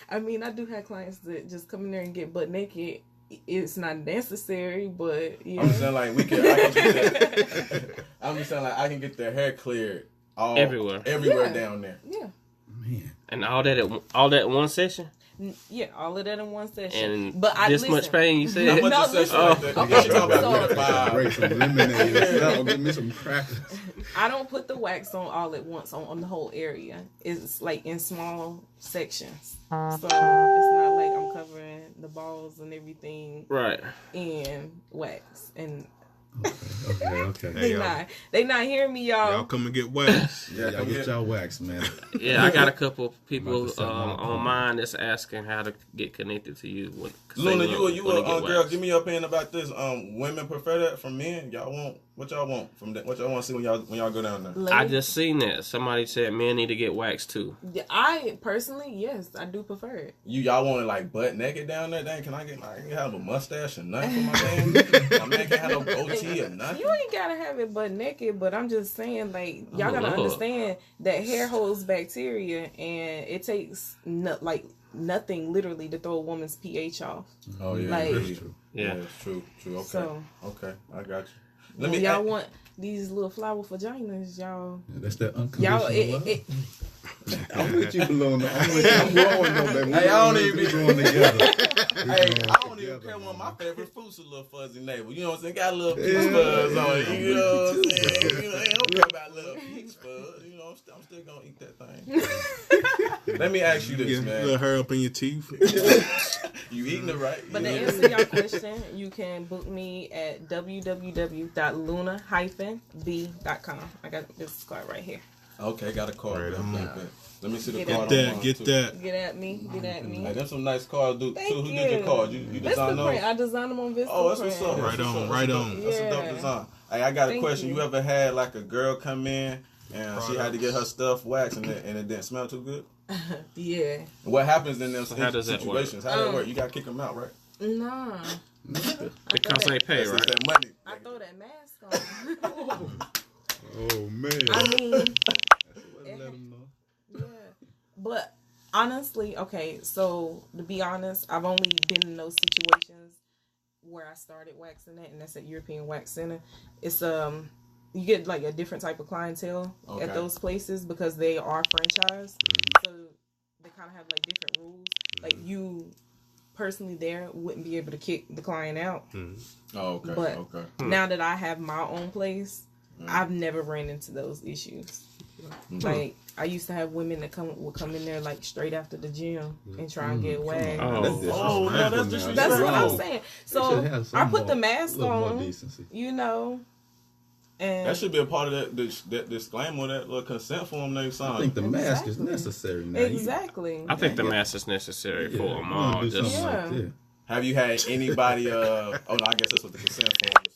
I mean, I do have clients that just come in there and get butt naked. It's not necessary, but yeah. I'm just saying like I'm just saying like I can get their hair cleared everywhere down there. Yeah. Man. And all that in one session. Yeah, all of that in one session. And but this much pain, you said? How much a session like that? Okay, you talking about Break some lemonade. Give me some crackers. I don't put the wax on all at once on the whole area. It's like in small sections. So it's not like I'm covering the balls and everything in wax. And Okay. They not hearing me, y'all. Y'all come and get waxed. Yeah, y'all get y'all wax, man. Yeah, I got a couple people on mine that's asking how to get connected to you. Luna, you a girl. Give me your opinion about this. Women prefer that from men. Y'all want what y'all want from that? What y'all want to see when y'all go down there? I just seen that somebody said men need to get waxed too. Yeah, I personally, yes, I do prefer it. Y'all want it like butt naked down there? Dang, can I have a mustache or nothing for my man? My man can't have no goatee or nothing. You ain't gotta have it butt naked, but I'm just saying, like, y'all gotta understand that hair holds bacteria, and it takes nothing literally to throw a woman's pH off. Oh yeah, like, that's true. Yeah, it's true. Okay, so, okay, I got you. Y'all want these little flower vaginas, y'all. Yeah, that's that unconditional love. I'm with you, Luna. I'm growing though, baby. Hey, I don't even be growing together. Hey, I don't even care. One of my favorite fruits is a little fuzzy navel. You know what I'm saying? Got a little peach fuzz on it. You know what I'm saying? I don't care about little peach fuzz. You know, I'm still gonna eat that thing. Let me ask you this, man. A little hair up in your teeth. You eating it right? But to answer your question, you can book me at www.luna-b.com. I got this card right here. Okay, got a card. Right, let me see the get card. Get that. Get at me. Hey, that's some nice cards, dude. Thank Who you. did your cards? You designed those? I designed them on Vista. Oh, that's what's up. Right on. That's a dope design. Hey, I got a question. You ever had like a girl come in and she had to get her stuff waxed and it didn't smell too good? Yeah. What happens in them situations? How does that work? You gotta kick them out, right? Nah. Because they pay, right? That money. I throw that mask on. Oh man. I mean, Let them know. yeah. But honestly, okay, so to be honest, I've only been in those situations where I started waxing it, and that's at European Wax Center. It's you get like a different type of clientele at those places because they are franchised. So they kind of have like different rules. Like you personally there wouldn't be able to kick the client out. Oh, okay. But now that I have my own place, I've never ran into those issues. Like I used to have women that would come in there like straight after the gym and try and get waxed. That's disrespectful. That's what I'm saying. So I put the mask on, you know, And that should be a part of that disclaimer, that little consent form they signed. I think the mask is necessary now. Exactly. I think the mask is necessary for them all. Just like that. Have you had anybody? Oh no, I guess that's what the consent form is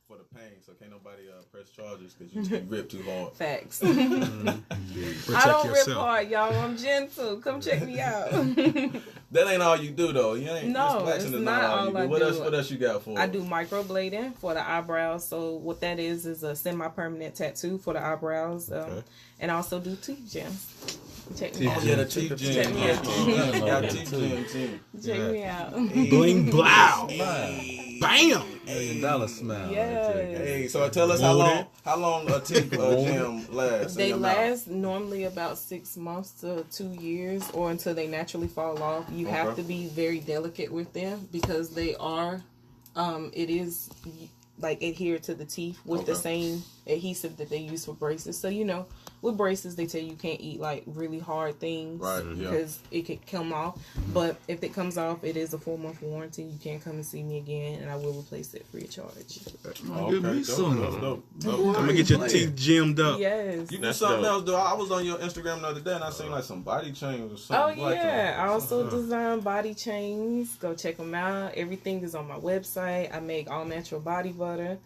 for the pain. So can't nobody press charges because you rip too hard. Facts. Protect I don't yourself. rip hard, y'all. I'm gentle. Come check me out. That ain't all you do though. You ain't No, just it's waxing is not all you I do. What do. else? What else you got for? I do microblading for the eyebrows. So what that is a semi-permanent tattoo for the eyebrows. Okay. And I also do teeth gems. Check me Teeth out. Oh yeah, the teeth gym. Check me out. Yeah, teeth gym too. Check me out. Bling blow. Bam. $1 smile. Yes. Right there. Hey, so tell us how long a teeth gym lasts. They in your mouth? last normally about 6 months to 2 years, or until they naturally fall off. You have to be very delicate with them because they are, it is like adhered to the teeth with the same adhesive that they use for braces. So with braces they tell you can't eat like really hard things, Right, yeah. because it could come off. But if it comes off, it is a 4-month warranty. You can come and see me again, and I will replace it free of charge. Dope. I'm gonna get your teeth gemmed up. Yes. You do something else, though. I was on your Instagram the other day and I seen like some body chains or Oh something. yeah, I also design body chains. Go check them out. Everything is on my website. I make all natural body butter.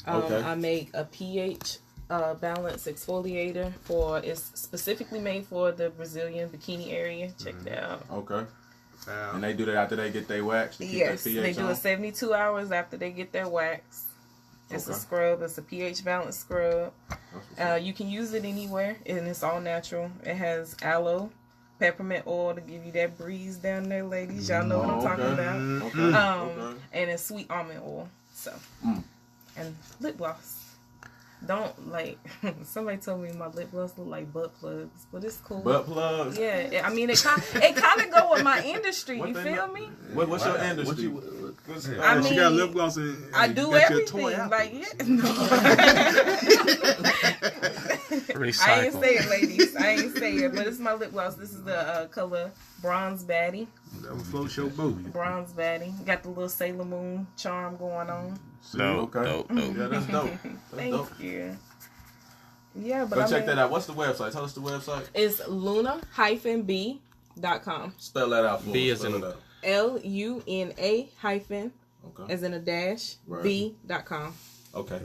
I make a pH balance exfoliator it's specifically made for the Brazilian bikini area. Check it out. Okay. And they do that after they get their wax to keep Yes, their pH they do on? it 72 hours after they get their wax. It's a scrub. It's a pH balance scrub. You can use it anywhere, and it's all natural. It has aloe, peppermint oil to give you that breeze down there, ladies. Y'all know what I'm talking about. And it's sweet almond oil. So, and lip gloss. Don't like. Somebody told me my lip gloss look like butt plugs, but it's cool. Butt plugs? Yeah, I mean it kind of go with my industry. You feel me? What's your industry? I mean, she got lip gloss and I you do got your toy everything. apple. Like, I ain't say it, ladies. I ain't say it, but it's my lip gloss. This is the color Bronze Baddie. That will float your boat. Bronze Baddie. Got the little Sailor Moon charm going on. dope. Yeah, that's dope. Thank you. Yeah, but Go check that out. What's the website? Tell us the website. It's luna-b.com. Spell that out for B us. as in LUNA- as in a dash, Right. b.com. Okay.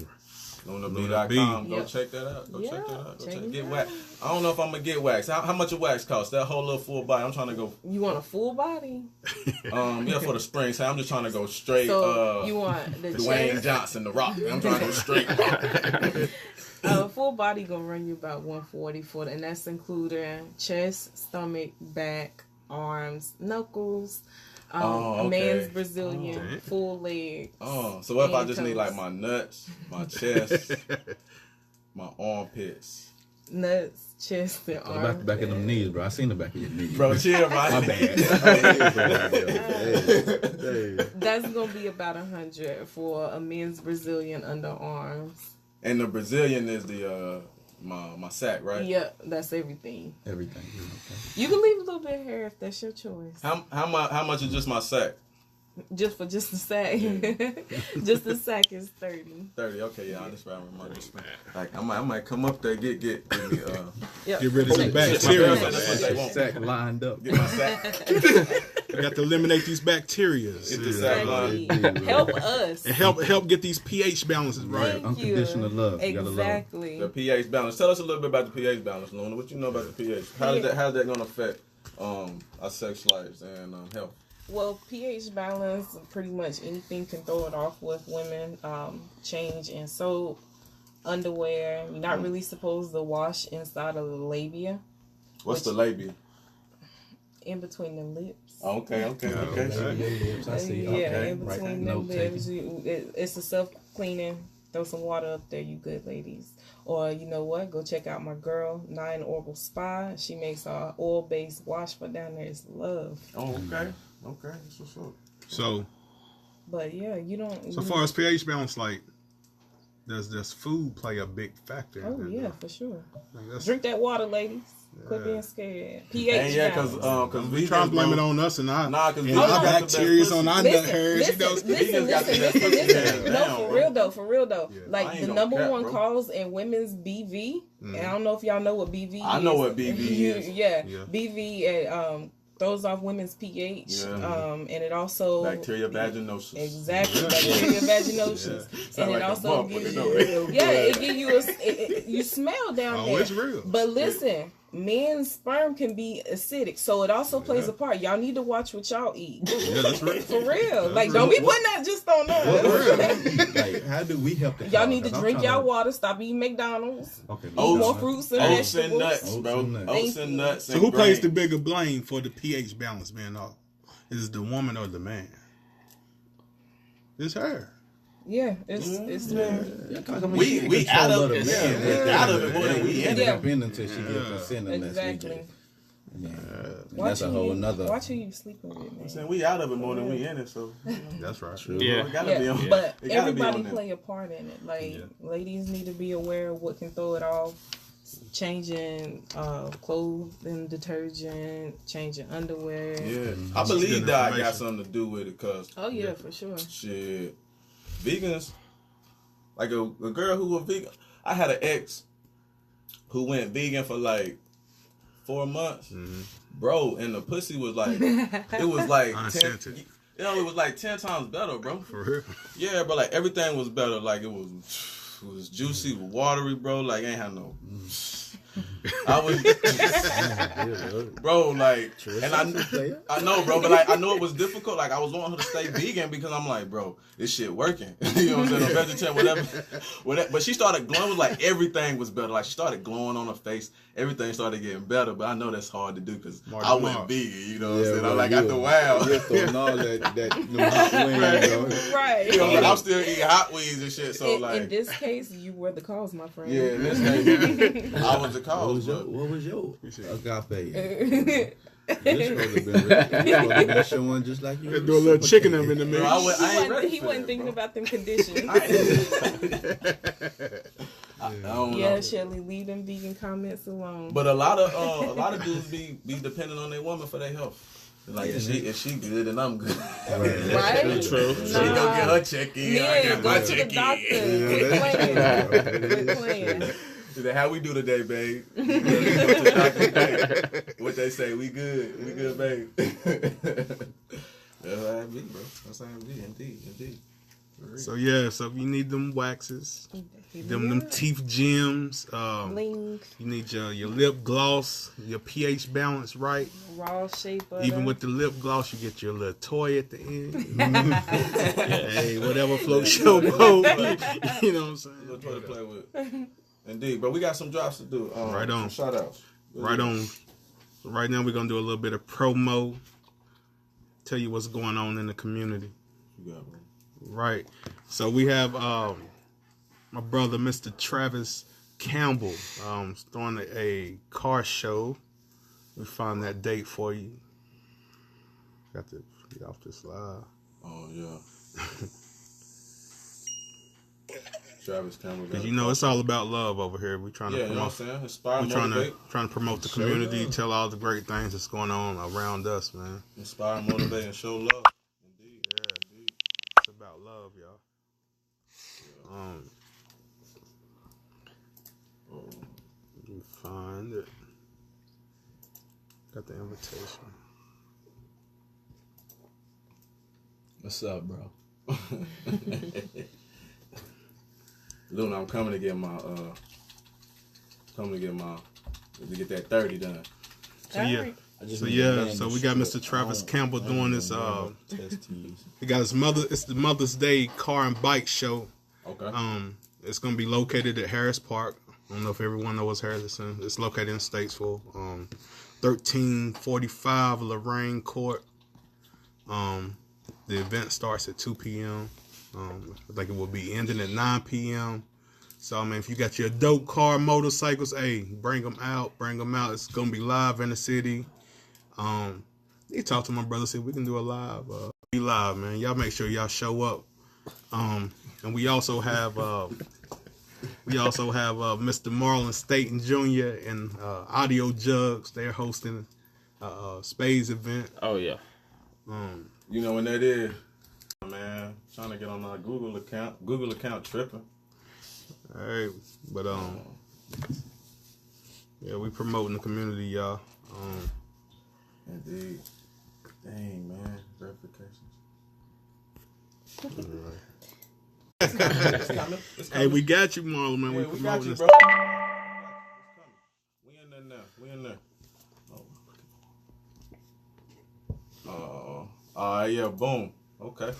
LunaB.com. LunaB.com. Go Yep. check that out. Go check that out. Go check check. it Get out. wax. I don't know if I'm gonna get wax. How much a wax cost? That whole little full body. I'm trying to go. You want a full body? Yeah, for the spring. So I'm just trying to go straight. So you want the Dwayne chest? Johnson, The Rock. I'm trying to go straight. Full body gonna run you about $140 and that's including chest, stomach, back, arms, knuckles, man's Brazilian, full legs. So what if I just and need like toes. my nuts, my chest, my armpits? Nuts, chest, and What arms. about the back of them knees, bro? I seen the back of your knees. Bro, chill, bro. My bad. That's gonna be about $100 for a men's Brazilian underarms. And the Brazilian is the my sack, right? Yep, that's everything. Everything. Okay. You can leave a little bit of hair if that's your choice. How much is just my sack? Just for just the sack. Just the sack is $30. 30. Okay, yeah, I just round with money. Like I might come up there get me Yep. Get rid of some Shit, bacteria. my bad, that's what they want. Sack lined up. Get my sack. You got to eliminate these bacteria. Get the sack line. Exactly. Help us. And help get these pH balances right. Thank Unconditional you. love. You gotta love. Exactly. The pH balance. Tell us a little bit about the pH balance, Luna. What you know about the pH? How's that gonna affect our sex lives and health? Well, pH balance, pretty much anything can throw it off with women. Change in soap, underwear. You're not really supposed to wash inside of the labia. What's the labia? In between the lips. Okay. I see. Yeah, Okay. in Right. between Note them lips. It's a self-cleaning. Throw some water up there, you good ladies. Or you know what? Go check out my girl, Nine Oral Spa. She makes a oil-based wash for down there. It's love. Oh, okay. That's what's up. So But yeah, you don't. far as pH balance, like does food play a big factor? Oh in yeah, that? for sure. Like, Drink that water, ladies. Quit being scared. pH. And yeah, balance. we trying to blame it on us and our because bacteria on our nut hairs. Listen. No, for real though. Yeah. Like the number one cause in women's BV. And I don't know if y'all know what BV is. I know what BV is. Yeah. BV throws off women's pH. And it also bacteria vaginosis. Exactly, bacteria vaginosis. And it also gives you it gives you you smell down there. It's real. But listen, men's sperm can be acidic, so it also plays a part. Y'all need to watch what y'all eat. Yeah, that's real. For real. That's Don't real. be putting that just on us. Like, how do we help the Y'all need to drink y'all water, stop eating McDonald's. Okay. Eat more fruits and Oats vegetables. and nuts, bro. Oats and nuts. So who plays the bigger blame for the pH balance being off? Is it the woman or the man? It's her. Yeah, it's we out of it more than we in it. Until she gets consent unless exactly. we get. That's a whole nother. Watch who you sleeping with, man. I'm saying we out of it more than we in it, so That's right. True. Yeah. it gotta be on. But it gotta be everybody on them. play a part in it. Like ladies need to be aware of what can throw it off. Changing clothing detergent, changing underwear. Yeah, I believe that got something to do with it, cause For sure. shit, vegans, like a girl who was vegan. I had an ex who went vegan for like 4 months, bro, and the pussy was like, it was like 10, Unscented. it was like 10 times better, bro. For real. Yeah, but like everything was better. Like it was juicy, it was watery, bro. Like ain't had no. I was, bro, like, and I know, bro, but like I know it was difficult. Like I was wanting her to stay vegan because I'm like, bro, this shit working. You know what I'm saying? I'm vegetarian, whatever. But she started glowing. It was like everything was better. Like she started glowing on her face. Everything started getting better. But I know that's hard to do because I went vegan. You know what I'm saying? I'm like after a while. You're throwing all that hot wind, Right. You know, like, I'm still eating hot wings and shit. So like in this case, you were the cause, my friend. yeah, in this case, I was the cause. What was your agape? This supposed to been showing just like you. Do a little chicken up in the middle. He wasn't thinking about them conditions. Shelly, leave them vegan comments alone. But a lot of dudes be dependent on their woman for their health. Like if she good, then I'm good. Right? True. She go get her check in. I get my go to check the doctor. in. Quit playing. How we do today, babe? Go to the doctor today. What they say? We good. We good, babe. That's how it be, bro. That's how it be. Indeed. So if you need them waxes, them teeth gems, Bling. you need your lip gloss, your pH balance right. Raw shaper. Even with the lip gloss, you get your little toy at the end. Hey, whatever floats your boat. You know what I'm saying? Little toy to play with. Indeed, but we got some drops to do. Right on. Shout outs. Right on. So right now we're gonna do a little bit of promo. Tell you what's going on in the community. You got me. Right. So we have my brother, Mr. Travis Campbell, throwing a car show. We found that date for you. Got to get off this slide. Oh yeah. Travis Campbell. Because it's all about love over here. We're trying to you know what I'm saying? Inspire, motivate. trying to promote the community, tell all the great things that's going on around us, man. Inspire, motivate, and show love. Indeed. It's about love, y'all. Let me find it. Got the invitation. What's up, bro? Luna, I'm coming to get that 30 done. So we got Mr. Travis Campbell doing this. He got his it's the Mother's Day car and bike show. Okay. It's gonna be located at Harris Park. I don't know if everyone knows Harrison. It's located in Statesville. 1345 Lorraine Court. The event starts at 2 p.m. I think it will be ending at 9 p.m. So, I mean, if you got your dope car, motorcycles, hey, bring them out. It's going to be live in the city. You talk to my brother, see if we can do a live. Be live, man. Y'all make sure y'all show up. And we also have We also have Mr. Marlon Staten Jr. and Audio Jugs. They're hosting a Spades event. Oh yeah. You know when that is, man. Trying to get on my Google account tripping. All right, but yeah, we promoting the community, y'all. Indeed. Dang, man. Verifications. It's coming. Hey, we got you, Marlon, man. Yeah, we we got promoting you, this. bro. We in there now. We in there. Yeah, boom. Okay.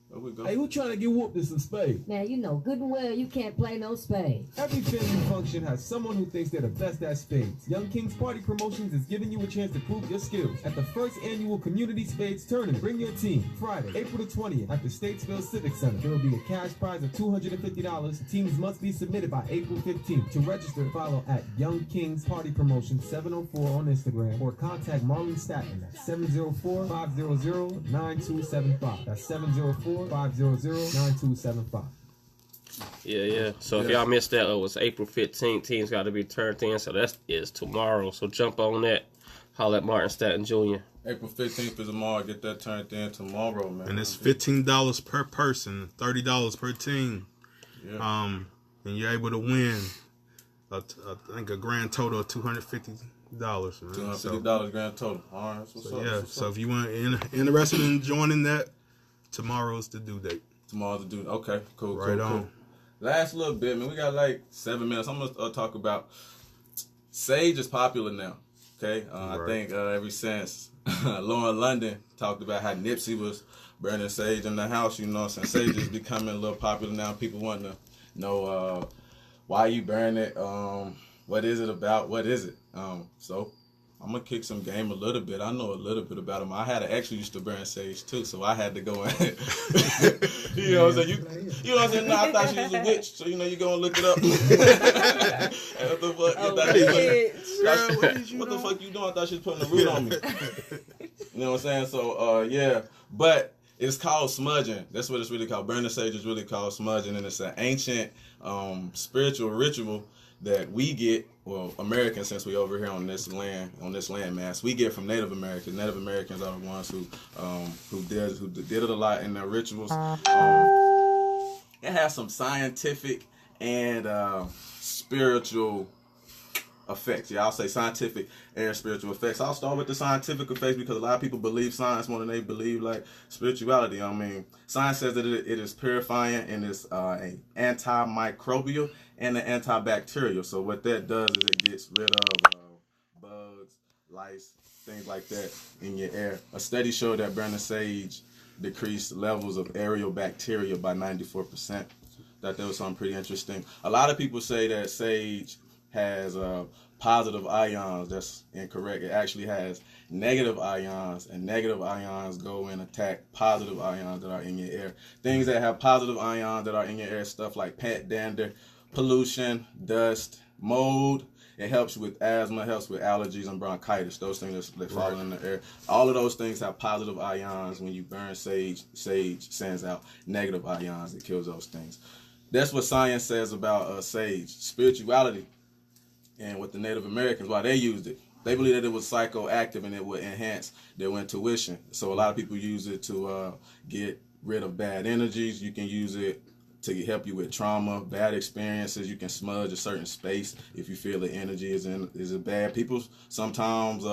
There we go. Hey, who trying to get whooped in some spades? Now, you know good and well you can't play no spades. Every family function has someone who thinks they're the best at spades. Young Kings Party Promotions is giving you a chance to prove your skills at the first annual Community Spades Tournament. Bring your team Friday, April the 20th at the Statesville Civic Center. There will be a cash prize of $250. Teams must be submitted by April 15th. To register, follow at Young Kings Party Promotions 704 on Instagram or contact Marlon Staten at 704-500-9275. That's 704-500-9275. Yeah. So if y'all missed that, it was April 15th. Teams got to be turned in, so that is tomorrow. So jump on that. Holla at Martin Staten Jr. April 15th is tomorrow. Get that turned in tomorrow, man. And it's $15 per person, $30 per team. Yeah. And you're able to win, I think, a grand total of $250. Man. $250 grand total. All right, that's what's up. Yeah. So if you want interested in joining that, tomorrow's the due date. Tomorrow's the due. Okay, cool. Right on. Cool. Last little bit, man. We got like 7 minutes. I'm gonna talk about Sage is popular now. Okay, I think ever since Lauren London talked about how Nipsey was burning sage in the house, you know, since sage is becoming a little popular now. People want to know why you burn it, what is it about, what is it? So I'm gonna kick some game a little bit. I know a little bit about them. I had an ex who used to burn sage too, so I had to go in. You know what I'm saying? You know what I'm saying? No, I thought she was a witch, so you know you go and look it up. What the fuck? What the fuck you doing? I thought she was putting a root on me. You know what I'm saying? So yeah, but it's called smudging. That's what it's really called. Burning sage is really called smudging, and it's an ancient spiritual ritual that we get, well, Americans, since we over here on this landmass, we get from Native Americans. Native Americans are the ones who did it a lot in their rituals. It has some scientific and spiritual effects. Yeah, I'll say scientific and spiritual effects. I'll start with the scientific effects because a lot of people believe science more than they believe like spirituality. I mean, science says that it is purifying and it's an antimicrobial and an antibacterial. So what that does is it gets rid of bugs, lice, things like that in your air. A study showed that burning sage decreased levels of aerial bacteria by 94%. That was something pretty interesting. A lot of people say that sage has positive ions. That's incorrect. It actually has negative ions, and negative ions go and attack positive ions that are in your air. Things that have positive ions that are in your air, stuff like pet dander, pollution, dust, mold. It helps you with asthma, helps with allergies and bronchitis. Those things that fall in the air. All of those things have positive ions. When you burn sage sends out negative ions. It kills those things. That's what science says about sage. Spirituality. And with the Native Americans, why they used it. They believe that it was psychoactive and it would enhance their intuition. So a lot of people use it to get rid of bad energies. You can use it to help you with trauma, bad experiences. You can smudge a certain space if you feel the energy is bad. People sometimes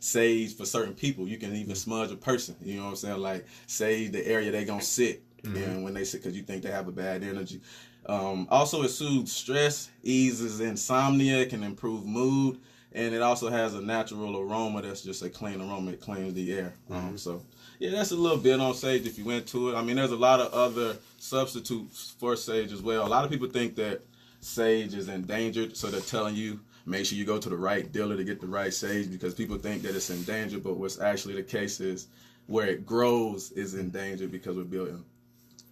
sage for certain people. You can even smudge a person. You know what I'm saying? Like sage the area they gonna sit, and when they sit, because you think they have a bad energy. Also, it soothes stress, eases insomnia, can improve mood, and it also has a natural aroma that's just a clean aroma. It cleans the air. So, yeah, that's a little bit on sage if you went to it. I mean, there's a lot of other substitutes for sage as well. A lot of people think that sage is endangered, so they're telling you, make sure you go to the right dealer to get the right sage because people think that it's endangered, but what's actually the case is where it grows is endangered because we're building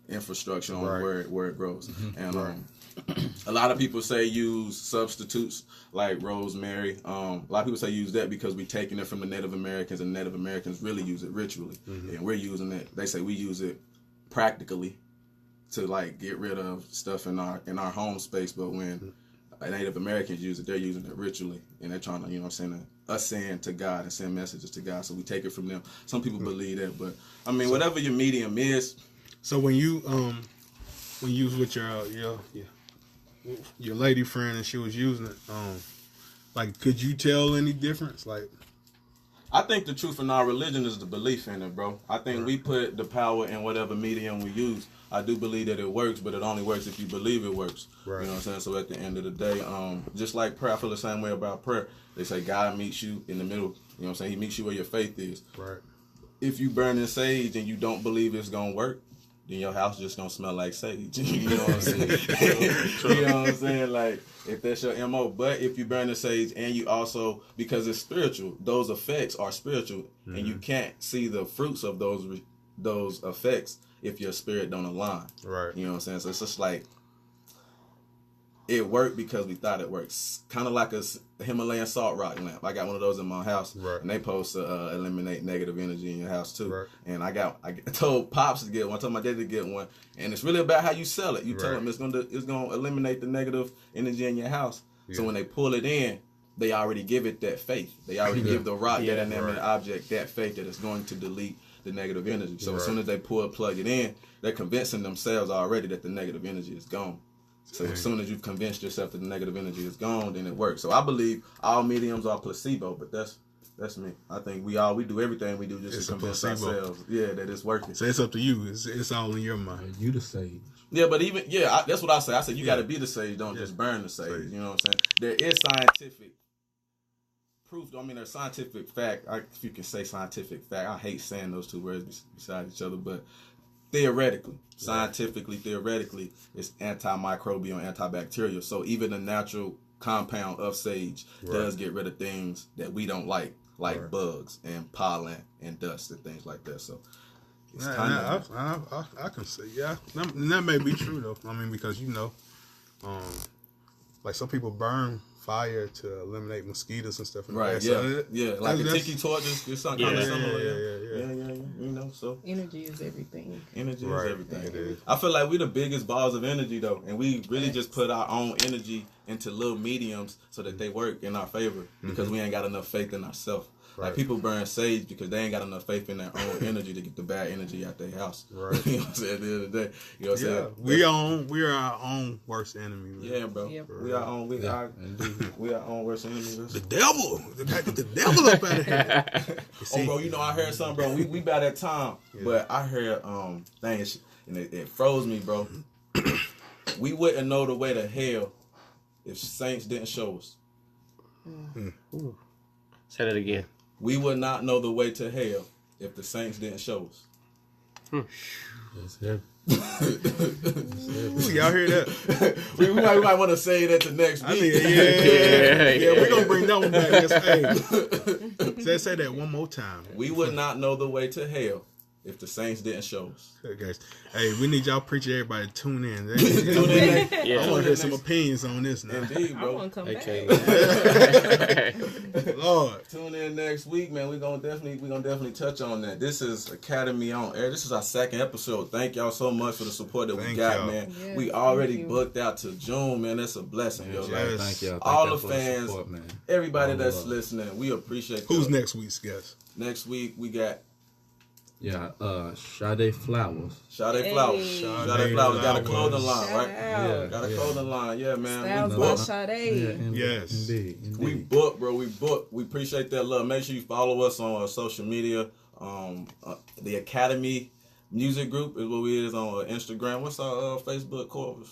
infrastructure on where it grows. And a lot of people say use substitutes like rosemary. A lot of people say use that because we're taking it from the Native Americans, and Native Americans really use it ritually, and we're using it. They say we use it practically to like get rid of stuff in our home space, but when Native Americans use it, they're using it ritually, and they're trying to, you know what I'm saying, us saying to God and send messages to God, so we take it from them. Some people believe that, but I mean, whatever your medium is. So when you was with your lady friend and she was using it, like, could you tell any difference? Like, I think the truth in our religion is the belief in it, bro. I think we put the power in whatever medium we use. I do believe that it works, but it only works if you believe it works. Right. You know what I'm saying? So at the end of the day, just like prayer, I feel the same way about prayer. They say God meets you in the middle. You know what I'm saying? He meets you where your faith is. right. If you burn in sage and you don't believe it's going to work, then your house just going to smell like sage. You know what I'm saying? You know what I'm saying? Like, if that's your MO. But if you burn the sage and you also, because it's spiritual, those effects are spiritual, and you can't see the fruits of those effects if your spirit don't align. Right. You know what I'm saying? So it's just like, it worked because we thought it works. Kind of like a Himalayan salt rock lamp. I got one of those in my house, Right. and they supposed to eliminate negative energy in your house too. Right. And I told Pops to get one. I told my dad to get one. And it's really about how you sell it. You tell Right. them it's gonna eliminate the negative energy in your house. Yeah. So when they pull it in, they already give it that faith. They already give the rock, that inanimate object, that faith that it's going to delete the negative energy. So as soon as they plug it in, they're convincing themselves already that the negative energy is gone. So as soon as you've convinced yourself that the negative energy is gone, then it works. So I believe all mediums are placebo, but that's me. I think we do everything we do just to convince ourselves, that it's working. So it's up to you. It's all in your mind. You the sage. Yeah, but even that's what I say. I said you got to be the sage, don't just burn the sage. You know what I'm saying? There is scientific proof. I mean, there's scientific fact. If you can say scientific fact, I hate saying those two words beside each other, but theoretically, scientifically, theoretically, it's antimicrobial, antibacterial. So even the natural compound of sage does get rid of things that we don't like bugs and pollen and dust and things like that. So it's kind of. I can say, and that may be true though. I mean, because like some people burn fire to eliminate mosquitoes and stuff. Right. So like the tiki torches. It's something kind of similar. Yeah. You know, so Energy is everything. Energy Right. is everything. It is. I feel like we're the biggest balls of energy though, and we really just put our own energy into little mediums so that they work in our favor because we ain't got enough faith in ourselves. Like people burn sage because they ain't got enough faith in their own energy to get the bad energy out their house. Right. You know what I'm saying? At the end of the day, you know what I'm saying? We are our own worst enemy. Man. Yeah, bro. Yep. We are on. We are our own worst enemies. The devil. They got to get the devil up out of here. Oh, bro, you know I heard something, bro. We by that time, but I heard things, and it froze me, bro. We wouldn't know the way to hell if saints didn't show us. Say that again. We would not know the way to hell if the saints didn't show us. That's heavy. Ooh, y'all hear that? we might want to say that to next week. We're gonna bring that one back. Hey, say that one more time. We would not know the way to hell if the saints didn't show us. Okay, guys. Hey, we need y'all preacher everybody to tune in. Tune in. I want to hear some opinions on this now. Indeed, I bro. want to come back. Lord, Tune in next week, man. We're gonna definitely touch on that. This is Academy on Air. This is our second episode. Thank y'all so much for the support that we got, man. Yes, we already booked out to June, man. That's a blessing, yo. Yes. Like, Thank y'all. all Thank the y'all for fans, support, man. everybody All that's love. listening, we appreciate. who's y'all. next week's guest? Next week we got Sade Flowers. Sade Hey. Flowers. Sade Sade Flowers got a Flowers. clothing line, Shout right? out. Got a clothing line, yeah, man. Styles We by booked. Sade. Yes. Indeed. We booked, bro. We booked. We appreciate that love. Make sure you follow us on social media. The Academy Music Group is what we is on Instagram. What's our Facebook called?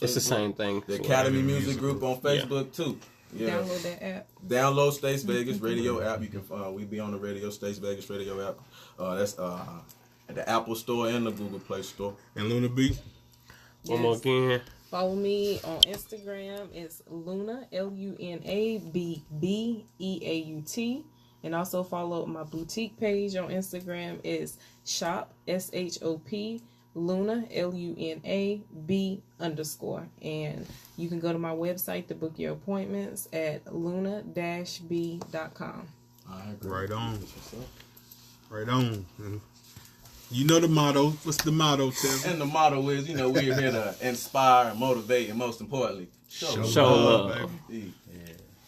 It's the same thing. The Academy Music Group on Facebook too. Yeah. Download that app. Download States Vegas radio app. You can we be on the radio States Vegas radio app. That's at the Apple Store and the Google Play Store. And Luna B. One more again. Follow me on Instagram. It's Luna, LUNABBEAUT. And also follow my boutique page on Instagram. Is shop, SHOP, Luna, LUNAB_. And you can go to my website to book your appointments at luna-b.com. Right on. Right on. You know the motto. What's the motto, Tim? And the motto is, you know, we're here to inspire, motivate, and most importantly, Show love. Baby.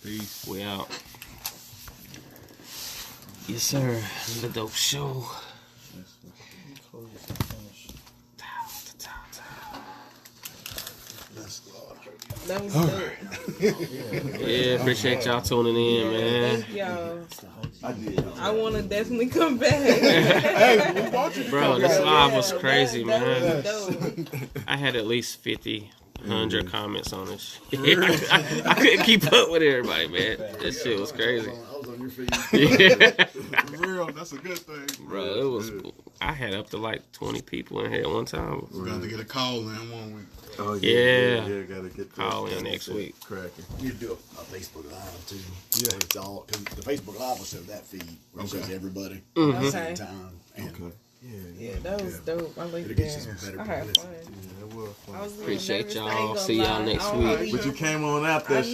Peace. We out. Yes, sir. The dope show. That was dope. Yeah, appreciate y'all tuning in, man. Thank y'all. I did. I want to definitely come back. Hey, we want you to Bro, come this back. live was crazy, that man. was dope. I had at least 50, 100 comments on this shit. I couldn't keep up with everybody, man. That shit was crazy. I was on your feed. Yeah. For real, that's a good thing. Bro, it was. I had up to like 20 people in here at one time. We're going to get a call in 1 week. Oh, Yeah. gotta get Call in next week. Cracking. You do a Facebook Live too. Yeah. It's all, cause the Facebook Live will show that feed where it shows everybody at Mhm. the Okay. same time. And Yeah, that was dope. I like it'll get you some that. better I had publicity. fun. Yeah, it was fun. I was a little Appreciate nervous, I y'all. ain't gonna See y'all lie. next I don't week. really But you know. came on out that I shit.